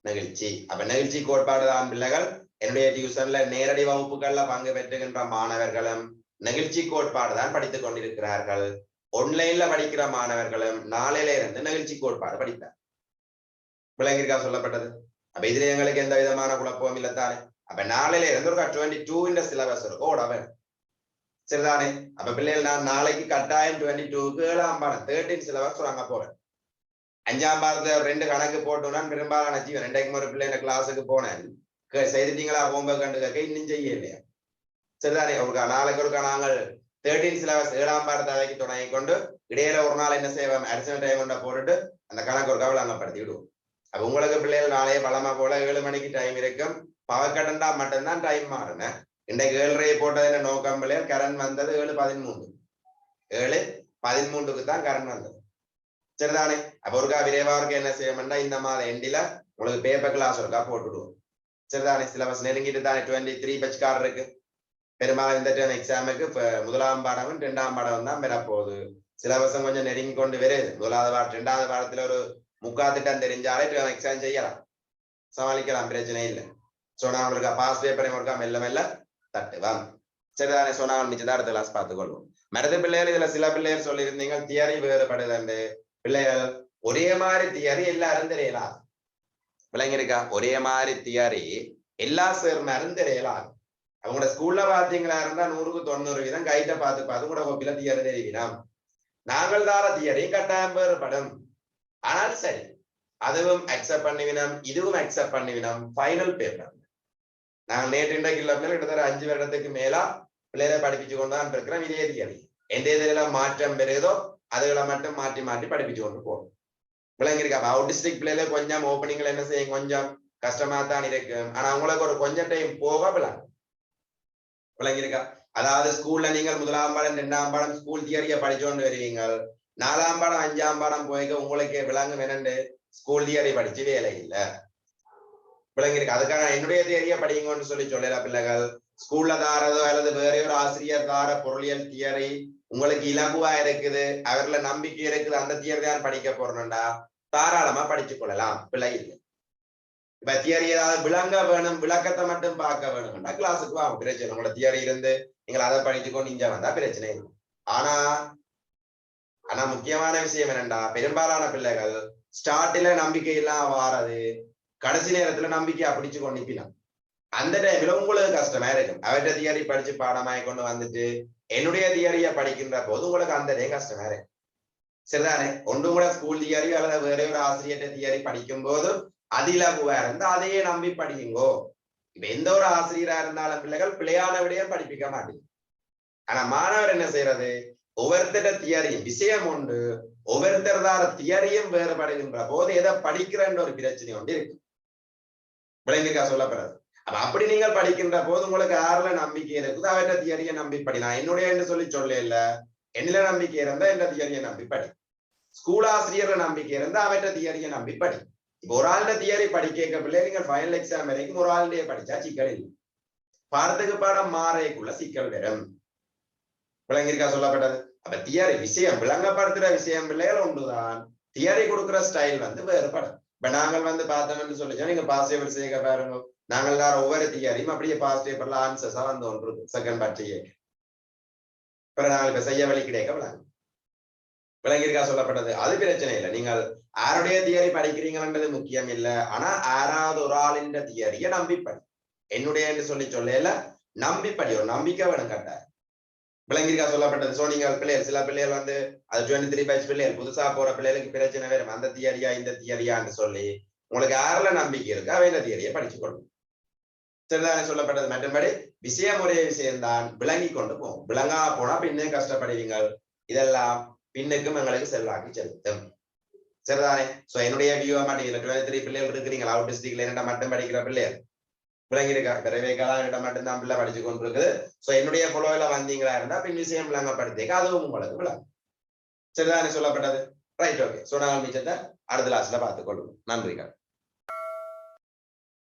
நெகிழ்ச்சி. அப்ப நெகிழ்ச்சி கோட்பாடு தான் பிள்ளைகள். என்னுடைய டியூஷன்ல நேரடி வகுப்புகள்ல பங்கு பெற்றுகின்ற மாணவர்களும் நெகிழ்ச்சி கோட்பாடு தான் படித்துக் கொண்டிருக்கிறார்கள். ஆன்லைன்ல படிக்கிற மாணவர்களும் நாளையில இருந்து நெகிழ்ச்சி கோட்பாடு படித்தார். விளங்கிருக்கா சொல்லப்பட்டது? அப்ப இதுல எங்களுக்கு எந்த விதமான குழப்பமும் இல்லத்தானே. அப்ப நாளையில இருந்து ஒரு 22 இந்த சிலபஸ் இருக்கும் ஓட வேணும். சரிதானே? அப்ப பிள்ளைகள் நான் நாளைக்கு கட்டாயம் 22க்கு 7ஆம் பாடம் 13 சிலபஸ் வாங்க போறேன். 5ஆம் பாடத்துல 2 கணக்கு போட்டோம்னா பெரும்பாலான ஜீவன் 2க்கு ஒரு பிள்ளைங்க கிளாஸுக்கு போனேன். செய்துட்டீங்களா ஹோம்வொர்க் கண்டு கேட்க இன்னும் செய்ய இல்லையா? சரிதானே? ஒருக்கா நாளைக்கு ஒருக்கா நாங்கள் 13 சிலபஸ் 7ஆம் பாடத்தை வைக்க தொடங்கி கொண்டு இடையில ஒரு நாள் என்ன செய்வோம், அடிஷனல் டைம் கொண்ட போட்டுட்டு அந்த கணக்கு ஒரு விளங்கப்படுத்தி விடுவோம். அப்ப உங்களுக்கு பிள்ளைகள் நாளைய பழமா போல 7 மணிக்கு டைம் இருக்கும். பவர் கட்டண்டா மட்டும்தான் டைம் மாறுன. இன்றைக்கு 7:30 போட்டது என்ன நோக்கம் பிள்ளைகள்? கரண்ட் வந்தது 7:13, 7:13க்கு தான் கரண்ட் வந்தது. சரிதானே? அப்ப ஒருக்கா விரைவா இருக்க என்ன செய்யணும்னா இந்த மாதம் எண்டில உங்களுக்கு பேப்பர் கிளாஸ் ஒருக்கா போட்டுடுவோம். சரிதானே? சிலபஸ் நெருங்கிட்டு தானே 23 பச்கார் இருக்கு. பெரும்பாலும் இந்த டேர்ம் எக்ஸாமுக்கு முதலாம் பாடமும் 2ஆம் பாடம் தான் பெறப்போகுது. சிலபஸும் கொஞ்சம் நெருங்கி கொண்டு வருது. முதலாவது பாடம் 2வது பாடத்துல ஒரு முக்காத்திட்டம் தெரிஞ்சாலே டேர்ம் எக்ஸாம் செய்யலாம், சமாளிக்கலாம், பிரச்சனை இல்லை. சோ நான் உங்களுக்கு பாஸ் பேப்பரையும் ஒருக்கா மெல்ல மெல்ல தட்டுவான். சரிதானே? சோ நான் மிச்சம் அடுத்த கிளாஸ் பார்த்துக்கொள்வோம். மருது பிள்ளைகள் இதுல சில பிள்ளைகள் சொல்லியிருந்தீங்க தியரி வேறுபடுதுண்டு. பிள்ளைகள் ஒரே மாதிரி தியரி எல்லாரும் தெரியலாம். விளங்கிருக்கா? ஒரே மாதிரி தியரி எல்லா சேர்மாரும் தெரியலாம். அவங்களோட ஸ்கூல்ல பாத்தீங்களா இருந்தா 100க்கு 90% கைட்ட பார்த்து கூட கோப்பில தியரி தெரிவிக்கலாம். நாங்கள் தார தியரியும் கட்டாயம் வேறுபடும். ஆனால் சரி, அதுவும் அக்செப்ட் பண்ணிவினோம், இதுவும் அக்செப்ட் பண்ணிவினோம். ஃபைனல் பேப்பர் நாங்கள் நேற்று இன்றைக்கு கிட்டத்தட்ட 5 வருடத்துக்கு மேலா பிள்ளைகளை படிப்பிச்சு கொண்டுதான் இருக்கிறோம். இதே தியரி எந்த இதெல்லாம் மாற்றம் பெறுதோ அதுகளை மட்டும் மாற்றி மாற்றி படிப்பிச்சு கொண்டு போகும். விளங்கிருக்கா? அவுட் டிஸ்ட்ரிக்ட் பிள்ளைல கொஞ்சம் ஓப்பனிங்ல என்ன செய்யும், கொஞ்சம் கஷ்டமா தான் இருக்கும். ஆனா உங்களுக்கு ஒரு கொஞ்சம் டைம் போக விளங்கிருக்கா? அதாவது ஸ்கூல்ல நீங்கள் முதலாம் பாடம் 2ஆம் பாடம் ஸ்கூல் தியரிய படிச்சு கொண்டு வருவீங்க. 4ஆம் பாடம் 5ஆம் பாடம் போய்க்க உங்களுக்கு விளங்கும் என்னண்டு ஸ்கூல் தியரி படிச்சு வேலை இல்ல. விளங்கிருக்கு? அதுக்காக என்னுடைய தியரிய படிங்கன்னு சொல்லல பிள்ளைகள். ஸ்கூல்ல தாரதோ அல்லது வேற ஒரு ஆசிரியர் தார பொருளியல் தியரி உங்களுக்கு இலகுவா இருக்குது, அவர்ல நம்பிக்கை இருக்குது, அந்த தியரி தான் படிக்க போறோம்டா தாராளமா படிச்சு கொள்ளலாம், பிள்ளை இல்லை. இப்ப தியரி ஏதாவது விளங்க வேணும், விளக்கத்தை மட்டும் பார்க்க வேணும்னா கிளாஸுக்கு வாங்க, பிரச்சனை. உங்களோட தியரி இருந்து நீங்கள் அதை படிச்சுக்கொண்டு இங்க வந்தா பிரச்சனை இல்லை. ஆனா முக்கியமான விஷயம் என்னண்டா, பெரும்பாலான பிள்ளைகள் ஸ்டார்ட்ல நம்பிக்கை எல்லாம் வாரது, கடைசி நேரத்துல நம்பிக்கையா பிடிச்சு கொண்டிப்பினான். அந்த டைம்ல உங்களுக்கு கஷ்டமா இருக்கும். அவற்றை தியரி படிச்சு பாடமாய் கொண்டு வந்துட்டு என்னுடைய தியரிய படிக்கின்ற போது உங்களுக்கு அந்த டே கஷ்டமா இருக்கும். சரிதானே? ஒன்று கூட ஸ்கூல் தியரியோ அல்லது வேற ஒரு ஆசிரியர் தியரி படிக்கும் போது அதிலகுவா இருந்தா அதையே நம்பி படியுங்கோ. இப்ப எந்த ஒரு ஆசிரியரா இருந்தாலும் பிள்ளைகள் பிள்ளையான விடையே படிப்பிக்க மாட்டேங்க. ஆனா மாணவர் என்ன செய்யறது, ஒவ்வொருத்தர தியரியும் விஷயம் உண்டு, ஒவ்வொருத்தர் தார தியரியும் வேறுபடுகின்ற போது எதை படிக்கிறன்ற ஒரு பிரச்சனை ஒன்று இருக்கு. விளங்கிருக்கா சொல்லப்படுறது? அப்ப அப்படி நீங்கள் படிக்கின்ற போது உங்களுக்கு யாருல நம்பிக்கை இருக்குது அவற்ற தியரியை நம்பி படி. நான் என்னுடைய என்று சொல்ல இல்ல, என்னில நம்பிக்கை இருந்தா என்ற தியரியை நம்பி படி. ஸ்கூல் ஆசிரியர்ல நம்பிக்கை இருந்தா அவற்ற தியரியை நம்பி படி. இப்ப ஒரு ஆளுடைய தியரி படிக்க பிள்ளை நீங்கள் ஃபைனல் எக்ஸாம் வரைக்கும் ஒரு ஆளுடைய படிச்சா சிக்கல் இல்லை, பாடத்துக்கு பாடம் மாறைக்குள்ள சிக்கல் வரும். விளங்கிருக்கா சொல்லப்பட்டது? அப்ப தியரி விஷயம் விளங்கப்படுத்துற விஷயம் பிள்ளைகள் ஒன்றுதான், தியரி கொடுக்குற ஸ்டைல் வேறுபடும். இப்ப நாங்கள் பார்த்தோம்னு சொல்லிச்சோம், நீங்க பாஸ் பேப்பர் செய்ய பாருங்க, நாங்கள் ஒவ்வொரு தியரியும் அப்படியே பாஸ் பேப்பர்ல ஆன்சர்ஸா ஒன்று செகண்ட் பட்சியை பிறகு நாங்கள் இப்ப செய்ய வழி கிடைக்க விளங்கிருக்கா சொல்லப்பட்டது? அது பிரச்சனை இல்லை. நீங்கள் யாருடைய தியரி படிக்கிறீங்கன்றது முக்கியம் இல்லை, ஆனா யாராவது ஒரு ஆளின் தியரிய நம்பிப்படி. என்னுடைய என்று சொல்லல, நம்பிப்படி, ஒரு நம்பிக்கை வேணும் கட்டாயம். விளங்கியிருக்கா சொல்லப்பட்டது. சோ நீங்கள் பிள்ளைகள் சில பிள்ளைகள் வந்து அது 23 பேட்ச் பிள்ளைகள் புதுசா போற பிள்ளைகளுக்கு பிரச்சனை வரும், அந்த தியரியா இந்த தியரியான்னு சொல்லி உங்களுக்கு யாரில் நம்பிக்கை இருக்கு அவை இந்த தியரியை படிச்சுக்கொள்ளும். சரிதானே சொல்லப்பட்டது. மற்றபடி விஷயம் ஒரே விஷயம்தான், விளங்கி கொண்டு போகும். விளங்கா போனா பின்னே கஷ்டப்படுவீங்க. இதெல்லாம் பின்னுக்கும் எங்களுக்கு செல்வாக்கு செலுத்தும். சரிதானே. சோ என்னுடைய வியூவா மாட்டீங்க 23 பிள்ளைகள் இருக்கிறீங்களா அவுட் டிஸ்ட்ரிக்ட்ல என்னடா மட்டும் படிக்கிற பிள்ளைகள் விளங்கியிருக்கா விரைவேக்காலாம் மட்டும்தான் பிள்ளை படிச்சு கொண்டு இருக்குது. சோ என்னுடைய ஃபாலோவில வந்தீங்களா இருந்தா பின் விஷயம் விளங்கப்படுத்திக்க அதுவும் உங்களுக்கு விளங்கும். சரிதானே சொல்லப்பட்டது. Right, okay. சோ நாங்கள் மிச்சத்தை அடுத்த கிளாஸ்ல பார்த்துக் கொள்வோம். நன்றிகள்.